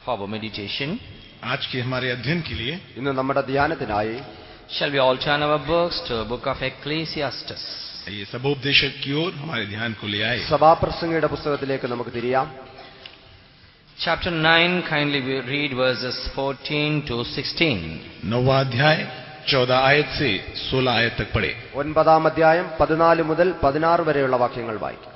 For our meditation, आज के हमारे अध्ययन के लिए ഇന്ന് നമ്മുടെ ധ്യാനത്തിനായി shall we all turn our books to the book of Ecclesiastes? ये सबोपदेशक की ओर हमारे ध्यान को ले आए। സഭാപ്രസംഗിയുടെ പുസ്തകത്തിലേക്ക് നമുക്ക് തിരിയാം. Chapter 9, kindly we read verses 14 to 16. 9वां अध्याय 14 आयत से 16 आयत तक पढ़े। 9-ാം അധ്യായം 14 മുതൽ 16 വരെയുള്ള വാക്യങ്ങൾ വായിക്കാം.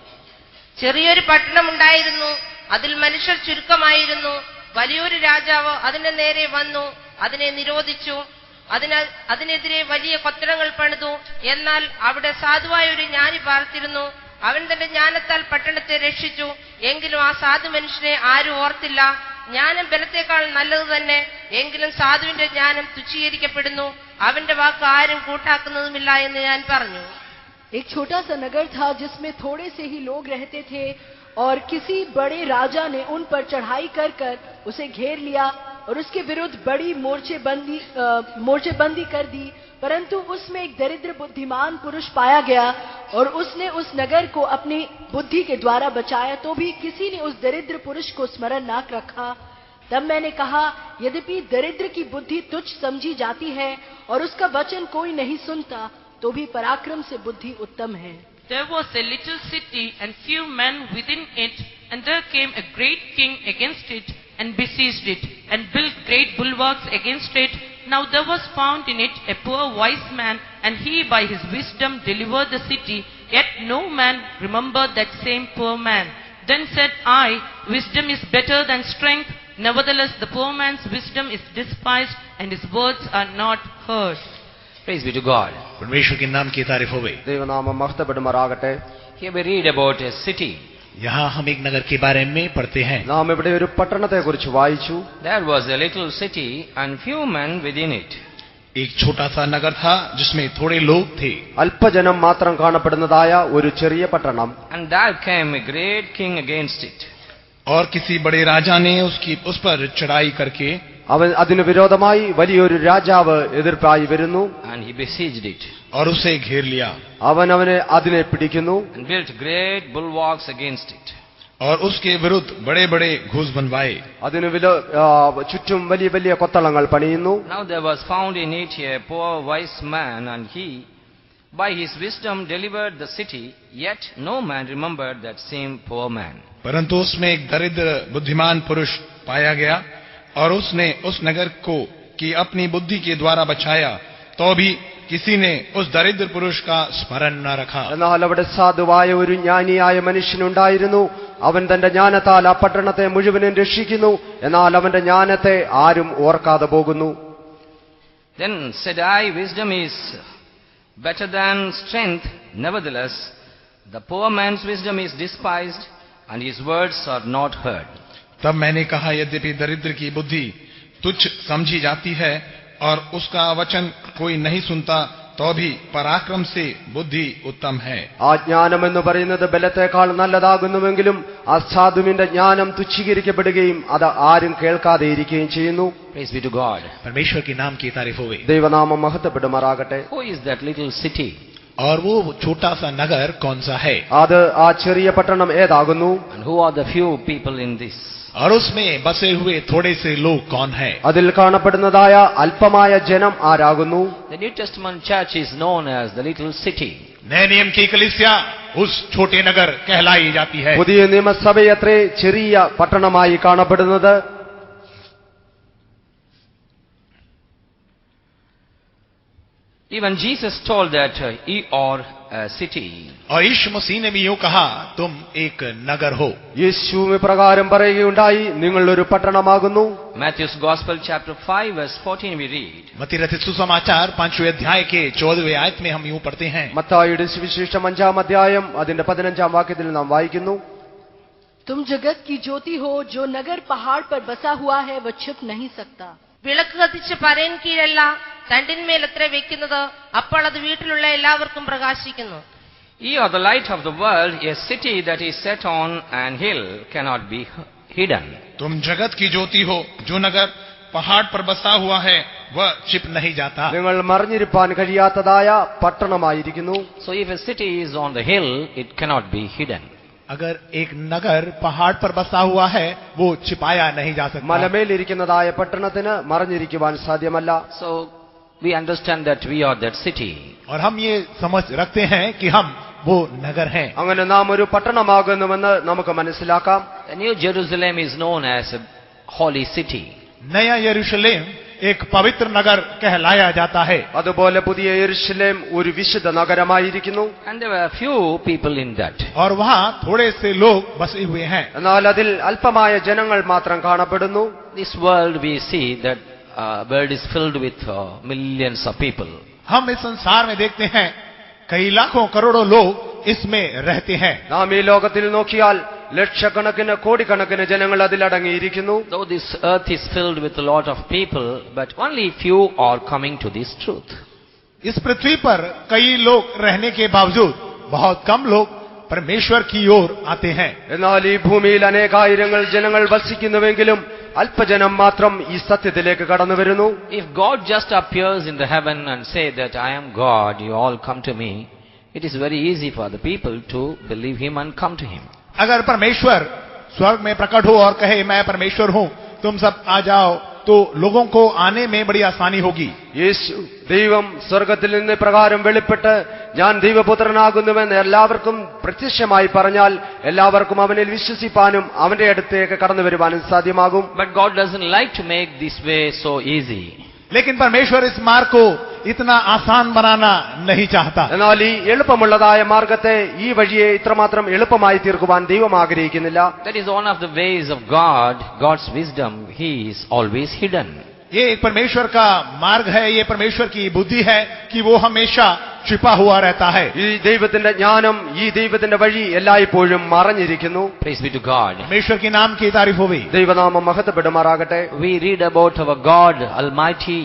ചെറിയൊരു പട്ടണമുണ്ടായിരുന്നു, അതിൽ മനുഷ്യർ ചുരുക്കമായിരുന്നു. വലിയൊരു രാജാവ് അതിന്റെ നേരെ വന്നു, അതിനെ നിരോധിച്ചു. അതിനെതിരെ വലിയ കൊത്തളങ്ങൾ പണിതു. എന്നാൽ അവിടെ സാധുവായ ഒരു ജ്ഞാനി പാർത്തിരുന്നു. അവൻ തന്റെ ജ്ഞാനത്താൽ പട്ടണത്തെ രക്ഷിച്ചു. എങ്കിലും ആ സാധു മനുഷ്യനെ ആരും ഓർത്തില്ല. ജ്ഞാനം ബലത്തേക്കാൾ നല്ലത് തന്നെ, എങ്കിലും സാധുവിന്റെ ജ്ഞാനം തുച്ഛീകരിക്കപ്പെടുന്നു. അവന്റെ വാക്ക് ആരും കൂട്ടാക്കുന്നതുമില്ല എന്ന് ഞാൻ പറഞ്ഞു. एक छोटा सा नगर था जिसमें थोड़े से ही लोग रहते थे, और किसी बड़े राजा ने उन पर चढ़ाई कर कर उसे घेर लिया और उसके विरुद्ध बड़ी मोर्चेबंदी कर दी. परंतु उसमें एक दरिद्र बुद्धिमान पुरुष पाया गया, और उसने उस नगर को अपनी बुद्धि के द्वारा बचाया. तो भी किसी ने उस दरिद्र पुरुष को स्मरण न रखा. तब मैंने कहा, यद्यपि दरिद्र की बुद्धि तुच्छ समझी जाती है और उसका वचन कोई नहीं सुनता, तो भी पराक्रम से बुद्धि उत्तम है. There was a little city and few men within it, and there came a great king against it and besieged it and built great bulwarks against it. Now there was found in it a poor wise man, and he by his wisdom delivered the city, yet no man remembered that same poor man. Then said I, wisdom is better than strength. Nevertheless the poor man's wisdom is despised, and his words are not heard. Praise be to God. परमेश्वर के नाम की तारीफ होवे। ദൈവനാമം മഹത്വപ്പെടുമാറാകട്ടെ. Here we read about a city. यहाँ हम एक नगर के बारे में पढ़ते हैं। നാം ഇവിടെ ഒരു പട്ടണത്തെ കുറിച്ച് വായിച്ചു. There was a little city and few men within it. एक छोटा सा नगर था जिसमें थोड़े लोग थे। അല്പജനം മാത്രം കാണപ്പെടുന്നതായ ഒരു ചെറിയ പട്ടണം. And there came a great king against it. और किसी बड़े राजा ने उस पर चढ़ाई करके അതിനു വിരോധമായി വലിയൊരു രാജാവ് എതിർപ്പായി വരുന്നു. And he besieged it. और उसे घेर लिया। അതിനെ പിടിക്കുന്നു. And built great bulwarks against it. और उसके विरुद्ध बड़े बड़े घूस बनवाए। അതിനു ചുറ്റും വലിയ വലിയ കൊത്തളങ്ങൾ പണിയുന്നു. Now there was found in it a poor wise man, and he by his wisdom delivered the city, yet no man remembered that same poor man. परंतु उसमें एक दरिद्र बुद्धिमान पुरुष पाया गया, और उसने उस नगर को की अपनी बुद्धि के द्वारा बचाया, तो भी किसी ने उस दरिद्र पुरुष का स्मरण न रखा. എന്നാൽ അവിടെ സാധുവായ ഒരു ജ്ഞാനിയായ മനുഷ്യനുണ്ടായിരുന്നു. അവൻ തന്റെ ജ്ഞാനത്താൽ ആ പട്ടണത്തെ മുഴുവനും രക്ഷിക്കുന്നു. എന്നാൽ അവന്റെ ജ്ഞാനത്തെ ആരും ഓർക്കാതെ പോകുന്നു. Then said I, wisdom is better than strength. Nevertheless the poor man's wisdom is despised, and his words are not heard. तब मैंने कहा, यद्यपि दरिद्र की बुद्धि तुच्छ समझी जाती है और उसका वचन कोई नहीं सुनता, तो भी पराक्रम से बुद्धि उत्तम है. ആ ജ്ഞാനം എന്ന് പറയുന്നത് ബലത്തേക്കാൾ നല്ലതാകുന്നുവെങ്കിലും ആ സാധുവിന്റെ ജ്ഞാനം തുച്ഛീകരിക്കപ്പെടുകയും അത് ആരും കേൾക്കാതെ ഇരിക്കുകയും ചെയ്യുന്നു. Praise be to God. परमेश्वर के नाम की तारीफ होवे। ദൈവനാമം മഹത്വപ്പെടുമാറാകട്ടെ. Who is that little city? और वो छोटा सा नगर कौन सा है? അത് ആ ചെറിയ പട്ടണം ഏതാകുന്നു? And who are the few people in this? और उसमें बसे हुए थोड़े से लोग कौन है? അതിൽ കാണപ്പെടുന്നതായ അല്പമായ ജനം ആരാകുന്നു? The New Testament church is known as the little city. नए नियम की कलीसिया उस छोटे नगर कहलाई जाती है। പുതിയ നിയമസഭയത്രേ ചെറിയ പട്ടണമായി കാണപ്പെടുന്നത്. Even Jesus told that ye are a city. और यीशु मसीह ने भी यूं कहा, तुम एक नगर हो। യേശു പ്രകാരം പറയുകയുണ്ടായി, നിങ്ങൾ ഒരു പട്ടണമാകുന്നു. Matthew's Gospel chapter 5 verse 14 we read. मत्ती रचित सुसमाचार 5वें अध्याय के 14वें आयत में हम यूं पढ़ते हैं। മത്തായിയുടെ സുവിശേഷം 5-ാം അധ്യായം അതിന്റെ 15-ാം വാക്യത്തിൽ നാം വായിക്കുന്നു, तुम जगत की ज्योति हो, जो नगर पहाड़ पर बसा हुआ है वह छिप नहीं सकता. വിളക്ക് കത്തിച്ച് പരൻ കീഴല്ല, തണ്ടിന്മേൽ എത്ര വെക്കുന്നത്, അപ്പോൾ അത് വീട്ടിലുള്ള എല്ലാവർക്കും പ്രകാശിക്കുന്നു. Ye are the light of the world. A city that is set on an hill cannot be hidden. तुम जगत की ज्योति हो, जो नगर पहाड़ पर बसा हुआ है वह छिप नहीं जाता. നിങ്ങൾ മറിഞ്ഞിരിപ്പാൻ കഴിയാത്തതായ പട്ടണമായിരിക്കുന്നു. So if a city is on the hill, it cannot be hidden. अगर एक नगर पहाड़ पर बसा हुआ है वो छिपाया नहीं जा सकता। മലമേലിരിക്കുന്നതായ പട്ടണത്തിന് മറഞ്ഞിരിക്കുവാൻ സാധ്യമല്ല. So we understand that we are that city. और हम ये समझ रखते हैं कि हम वो नगर हैं। അങ്ങനെ നാം ഒരു പട്ടണമാകുന്നുവെന്ന് നമുക്ക് മനസ്സിലാക്കാം. The New Jerusalem is known as a holy city. नया यरूशलेम एक पवित्र नगर कहलाया जाता है। അതുപോലെ പുതിയ യെരുശലേം ഒരു വിശുദ്ധ നഗരമായിരിക്കുന്നു. And there were few people in that. और वहाँ थोड़े से लोग बसे हुए हैं। എന്നാൽ അതിൽ അല്പമായ ജനങ്ങൾ മാത്രം കാണപ്പെടുന്നു. This world we see that world is filled with millions of people. हम इस संसार में देखते हैं कई लाखों करोड़ों लोग इसमें रहते हैं। നാം ഈ ലോകത്തിൽ നോക്കിയാൽ ലക്ഷക്കണക്കിന് കോടിക്കണക്കിന് ജനങ്ങൾ അതിലടങ്ങിയിരിക്കുന്നു. Though this earth is filled with a lot of people, but only few are coming to this truth. इस पृथ्वी पर कई लोग रहने के बावजूद बहुत कम लोग परमेश्वर की ओर आते हैं। എന്നാൽ ഈ ഭൂമിയിൽ അനേകായിരങ്ങൾ ജനങ്ങൾ വസിക്കുന്നുവെങ്കിലും അല്പജനം മാത്രം ഈ സത്യത്തിലേക്ക് കടന്നു വരുന്നു. If God just appears in the heaven and say that I am God, you all come to me, it is very easy for the people to believe him and come to him. अगर परमेश्वर स्वर्ग में प्रकट हो और कहे मैं परमेश्वर हूँ तुम सब आ जाओ तो लोगों को आने में बड़ी आसानी होगी। യേശു ദൈവം സ്വർഗത്തിൽ നിന്ന് പ്രകാരം വെളിപ്പെട്ട് ഞാൻ ദൈവപുത്രനാകുന്നുവെന്ന് എല്ലാവർക്കും പ്രത്യക്ഷമായി പറഞ്ഞാൽ എല്ലാവർക്കും അവനിൽ വിശ്വസിപ്പാനും അവന്റെ അടുത്തേക്ക് കടന്നു വരുവാനും സാധ്യമാകും. But God doesn't like to make this way so easy. लेकिन परमेश्वर इस मार्ग को इतना आसान बनाना नहीं चाहता। എന്നാൽ ഈ എളുപ്പമുള്ളതായ മാർഗത്തെ ഈ വഴിയെ ഇത്രമാത്രം എളുപ്പമായി തീർക്കുവാൻ ദൈവം ആഗ്രഹിക്കുന്നില്ല. That is one of the ways of God, God's wisdom. He is always hidden. ये एक परमेश्वर का मार्ग है, ये परमेश्वर की बुद्धि है कि वो हमेशा छिपा हुआ रहता है। ഈ ദൈവത്തിന്റെ ജ്ഞാനം ഈ ദൈവത്തിന്റെ വഴി എല്ലായ്പ്പോഴും മറഞ്ഞിരിക്കുന്നു. Praise be to God. परमेश्वर के नाम की तारीफ हो गई। ദൈവനാമം മഹത്വപ്പെടുമാറാകട്ടെ. We read about our God Almighty,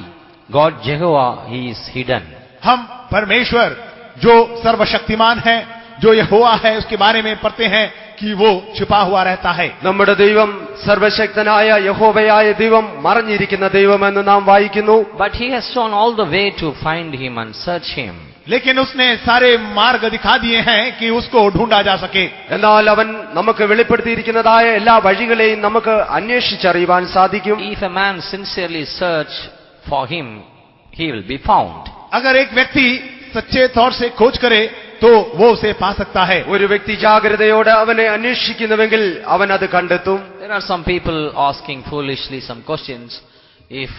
God Jehovah, He is hidden. हम परमेश्वर जो सर्वशक्तिमान है, जो यहोवा है, उसके बारे में पढ़ते हैं कि वो छिपा हुआ रहता है। നമ്മുടെ ദൈവം സർവശക്തനായ യഹോവയായ ദൈവം മറഞ്ഞിരിക്കുന്ന ദൈവമെന്ന് നാം വായിക്കുന്നു. But He has shown all the way to find Him and search Him. लेकिन उसने सारे मार्ग दिखा दिए हैं कि उसको ढूंढा जा सके। എന്നാൽ അവൻ നമുക്ക് വെളിപ്പെടുത്തിയിരിക്കുന്നതായ എല്ലാ വഴികളെയും നമുക്ക് അന്വേഷിച്ചറിയുവാൻ സാധിക്കും. If a man sincerely search for Him, he will be found. अगर एक व्यक्ति सच्चे तौर से खोज करे तो वो उसे पा सकता है। ഒരു വ്യക്തി ജാഗ്രതയോടെ അവനെ അന്വേഷിക്കുന്നുവെങ്കിൽ അവൻ അത് കണ്ടെത്തും. There are some people asking foolishly some questions. If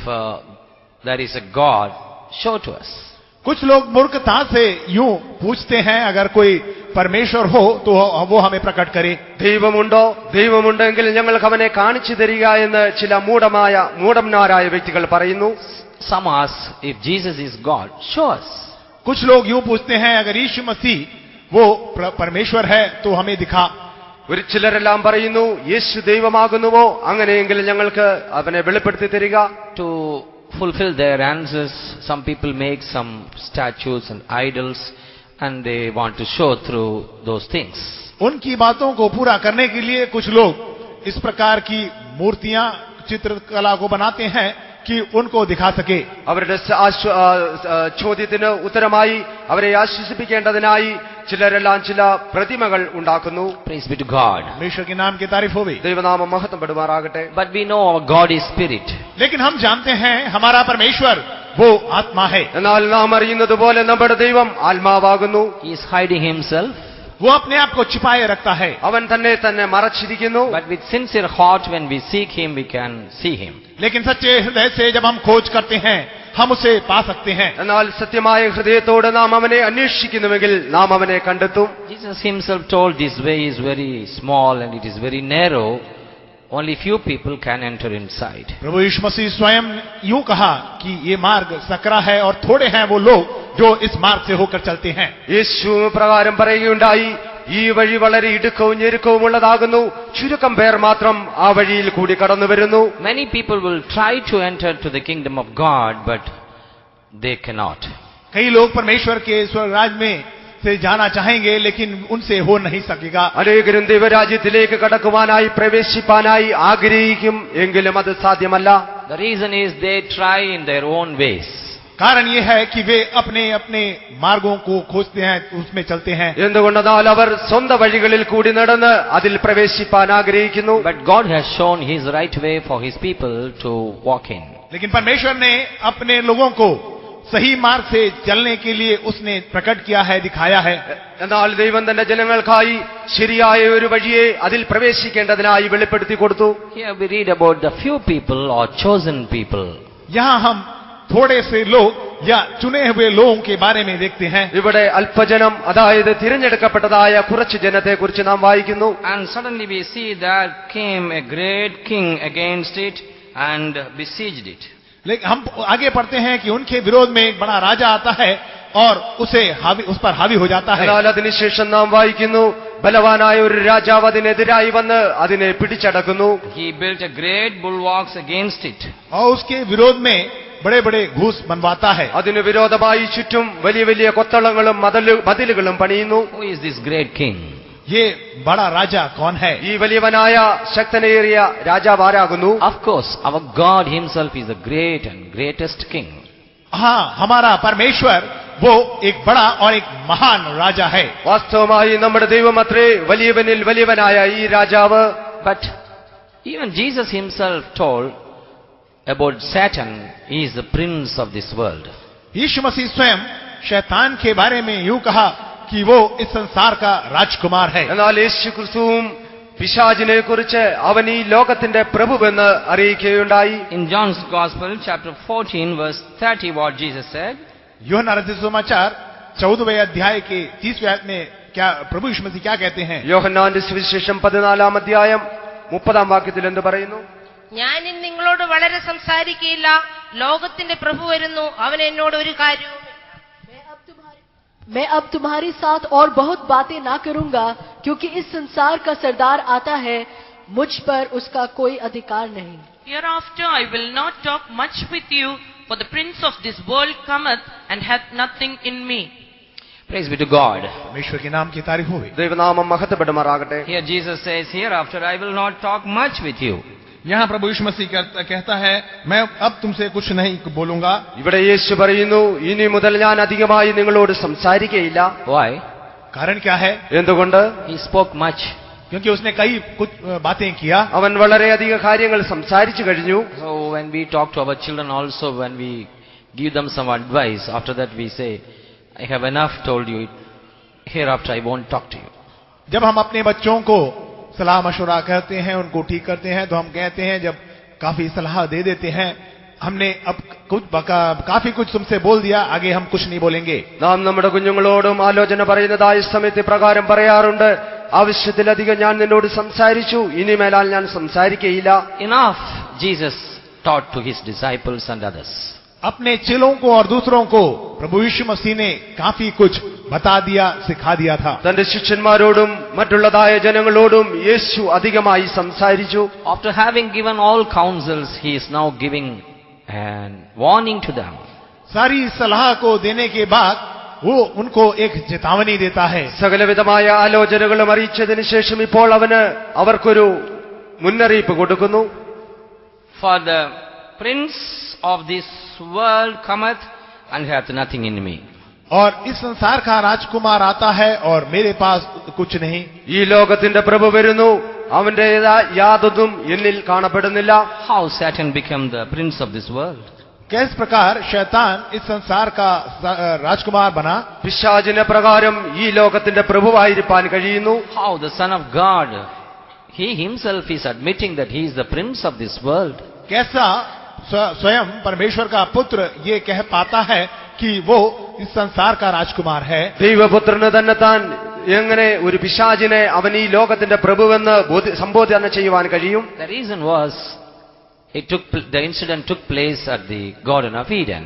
there is a God, show to us. कुछ लोग मूर्खता से यूं पूछते हैं अगर कोई परमेश्वर हो तो वो हमें प्रकट करे। ദൈവമുണ്ടോ ദൈവമുണ്ടെങ്കിൽ ഞങ്ങൾക്ക് അവനെ കാണിച്ചു തരിക എന്ന് ചില മൂഢന്മാരായ വ്യക്തികൾ പറയുന്നു. Some ask, if Jesus is God, show us. कुछ लोग यूं पूछते हैं अगर यीशु मसीह वो परमेश्वर है तो हमें दिखा। ഒരു ചിലരെല്ലാം പറയുന്നു യേശു ദൈവമാകുന്നുവോ അങ്ങനെയെങ്കിൽ ഞങ്ങൾക്ക് അവനെ വെളിപ്പെടുത്തി തരിക. To fulfill their answers, some people make some statues and idols and they want to show through those things. उनकी बातों को पूरा करने के लिए कुछ लोग इस प्रकार की मूर्तियां चित्रकला को बनाते हैं कि उनको दिखा सके। അവരുടെ ചോദ്യത്തിന് ഉത്തരമായി അവരെ ആശ്വസിപ്പിക്കേണ്ടതിനായി ചിലരെല്ലാം ചില പ്രതിമകൾ ഉണ്ടാക്കുന്നു. Praise be to God. परमेश्वर के नाम की तारीफ हो गई। ദൈവനാമം മഹത്വപ്പെടുമാറാകട്ടെ. But we know our God is spirit. लेकिन हम जानते हैं हमारा परमेश्वर वो आत्मा है। എന്നാൽ നാം അറിയുന്നത് പോലെ നമ്മുടെ ദൈവം ആത്മാവാകുന്നു. He is hiding Himself. वो अपने आप को छिपाए रखता है। അവൻ തന്നെ മറച്ചിരിക്കുന്നു. But with sincere heart, when we seek Him, we can see Him. लेकिन सच्चे हृदय से जब हम खोज करते हैं हम उसे पा सकते हैं। എന്നാൽ സത്യമായ ഹൃദയത്തോടെ നാം അവനെ അന്വേഷിക്കുന്നുവെങ്കിൽ നാം അവനെ കണ്ടെത്തും. Jesus Himself told this way is very small and it is very narrow. Only few people can enter inside. प्रभु यीशु मसीह स्वयं यूं कहा कि ये मार्ग सकरा है और थोड़े हैं वो लोग जो इस मार्ग से होकर चलते हैं। യേശു പ്രകാരം പറയുകയുണ്ടായി ഈ വഴി വളരെ ഇടുക്കവും ഞെരുക്കവുമുള്ളതാകുന്നു, ചുരുക്കം പേർ മാത്രം ആ വഴിയിൽ കൂടി കടന്നു വരുന്നു. Many people will try to enter to the kingdom of God, but they cannot. कई लोग परमेश्वर के स्वर्ग राज में से जाना चाहेंगे लेकिन उनसे हो नहीं सकेगा। അനേകരും ദൈവരാജ്യത്തിലേക്ക് കടക്കുവാനായി പ്രവേശിപ്പാനായി ആഗ്രഹിക്കും, എങ്കിലും അത് സാധ്യമല്ല. The reason is they try in their own ways. कारण ये है कि वे अपने अपने मार्गों को खोजते हैं, उसमें चलते हैं. എന്തുകൊണ്ടെന്നാൽ അവർ സ്വന്തം വഴികളിൽ കൂടി നടന്ന് അതിൽ പ്രവേശിപ്പാൻ ആഗ്രഹിക്കുന്നു. But God has shown His right way for His people to walk in. लेकिन परमेश्वर ने अपने लोगों को सही मार्ग से चलने के लिए उसने प्रकट किया है, दिखाया है. എന്നാൽ ദൈവം തന്റെ ജനങ്ങൾക്കായി ശരിയായ ഒരു വഴിയെ അതിൽ പ്രവേശിക്കേണ്ടതിനായി വെളിപ്പെടുത്തി കൊടുത്തു. Here we read about the few people or chosen people. यहाँ हम थोड़े से लोग या चुने हुए लोगों के बारे में देखते हैं. ഇവിടെ അല്പജനം, അതായത് തിരഞ്ഞെടുക്കപ്പെട്ടതായ കുറച്ച് ജനത്തെ കുറിച്ച് നാം വായിക്കുന്നു. And suddenly we see there came a great king against it and besieged it. लेकिन हम आगे पढ़ते हैं कि उनके विरोध में एक बड़ा राजा आता है और उस पर हावी हो जाता है. എന്നാൽ അതിനുശേഷം നാം വായിക്കുന്നു, ബലവാനായ ഒരു രാജാവ് അതിനെതിരായി വന്ന് അതിനെ പിടിച്ചടക്കുന്നു. He built a great bulwarks against it. और उसके विरोध में बड़े बड़े घूस बनवाता है. അതിന് വിരോധമായി ചുറ്റും വലിയ വലിയ കൊത്തളങ്ങളും മതിലുകളും പണിയുന്നു. Who is this great king? ये बड़ा राजा कौन है? ഈ വലിയവനായ ശക്തനേറിയ രാജാവ് ആരാകുന്നു? Of course, our God Himself is the great and greatest king. हाँ, हमारा परमेश्वर वो एक बड़ा और एक महान राजा है. വാസ്തവമായി നമ്മുടെ ദൈവം അത്രേ വലിയവനിൽ വലിയവനായ ഈ രാജാവ്. But even Jesus Himself told about Satan, he is the prince of this world. यीशु मसीह स्वयं शैतान के बारे में यूं कहा कि वो इस संसार का राजकुमार है. എന്നാൽ യേശു ക്രിസ്തുവും പിശാചിനെ കുറിച്ച് അവൻ ഈ ലോകത്തിന്റെ പ്രഭുവെന്ന് അറിയിക്കുകയുണ്ടായി. In John's Gospel, chapter 14, verse 30, what Jesus said, यूहन्ना रचित सुसमाचार 14वें अध्याय के 30वें आयत में क्या प्रभु यीशु मसीह क्या कहते हैं? യോഹന്നാന്റെ സുവിശേഷം 14 അധ്യായം 30 വാക്യത്തിൽ എന്ത് പറയുന്നു? ഞാൻ ഇന്ന് നിങ്ങളോട് വളരെ സംസാരിക്കുകയില്ല, ലോകത്തിന്റെ പ്രഭു വരുന്നു, അവൻ എന്നോട് ഒരു കാര്യവും मैं अब तुम्हारे साथ और बहुत बातें ना करूंगा, क्योंकि इस संसार का सरदार आता है, मुझ पर उसका कोई अधिकार नहीं. Hereafter I will not talk much with you, for the prince of this world cometh and hath nothing in me. praise be to God. परमेश्वर के नाम की तारीफ होवे. ദൈവനാമം മഹത്വപ്പെടുമാറാകട്ടെ. Here Jesus says, hereafter I will not talk much with you. यहाँ प्रभु यीशु मसीह कहता है, मैं अब तुमसे कुछ नहीं बोलूंगा. ഇവിടെ യേശു പറയുന്നു, ഇനി മുതൽ ഞാൻ അധികമായി നിങ്ങളോട് സംസാരിക്കുകയില്ല. Why? कारण क्या है? എന്തുകൊണ്ട്? He spoke much. क्योंकि उसने कई कुछ बातें किया. അവൻ വളരെയധികം കാര്യങ്ങൾ സംസാരിച്ചു കഴിഞ്ഞു. So when we talk to our children also, when we give them some advice, after that we say, I have enough told you, hereafter I won't talk to you. जब हम अपने बच्चों को सलाह मशवरा कहते हैं, उनको ठीक करते हैं, तो हम कहते हैं, जब काफी सलाह दे देते हैं, हमने अब काफी कुछ तुमसे बोल दिया, आगे हम कुछ नहीं बोलेंगे. നാം നമ്മുടെ കുഞ്ഞുങ്ങളോടും ആലോചന പറയുന്നതായ സമയത്ത് പ്രകാരം പറയാറുണ്ട്, ആവശ്യത്തിലധികം ഞാൻ നിന്നോട് സംസാരിച്ചു, ഇനി മേലാൽ ഞാൻ സംസാരിക്കുകയില്ല. Enough, Jesus taught to His disciples and others. अपने चेलों को और दूसरों को प्रभु यीशु मसीह ने काफी कुछ बता दिया, सिखा दिया था. തന്റെ ശിഷ്യന്മാരോടും മറ്റുള്ളതായ ജനങ്ങളോടും യേശു അധികമായി സംസാരിച്ചു. After having given all counsels, He is now giving an warning to them. सारी सलाह को देने के बाद वो उनको एक चेतावनी देता है. സകലവിധമായ ആലോചനകളും അറിയിച്ചതിന് ശേഷം ഇപ്പോൾ അവർക്കൊരു മുന്നറിയിപ്പ് കൊടുക്കുന്നു. For the prince of this world cometh and hath nothing in me. और इस संसार का राजकुमार आता है और मेरे पास कुछ नहीं. ഈ ലോകത്തിന്റെ പ്രഭു വരുന്നു, അവന്റെ യാതൊന്നും എന്നിൽ കാണപ്പെടുന്നില്ല. How Satan became the prince of this world? किस प्रकार शैतान इस संसार का राजकुमार बना? പിശാചിന്റെ പ്രകാരം ഈ ലോകത്തിന്റെ പ്രഭുവായിരിക്കാൻ കഴിയുന്നു. How the Son of God, He Himself is admitting that He is the prince of this world. कैसा स्वयं परमेश्वर का पुत्र ये कह पाता है कि वो इस संसार का राजकुमार है? ദൈവപുത്രന് തന്നെ താൻ എങ്ങനെ ഒരു പിശാചിനെ അവൻ ഈ ലോകത്തിന്റെ പ്രഭുവെന്ന് സംബോധന ചെയ്യുവാൻ കഴിയും? The reason was, the incident took place at the Garden of Eden.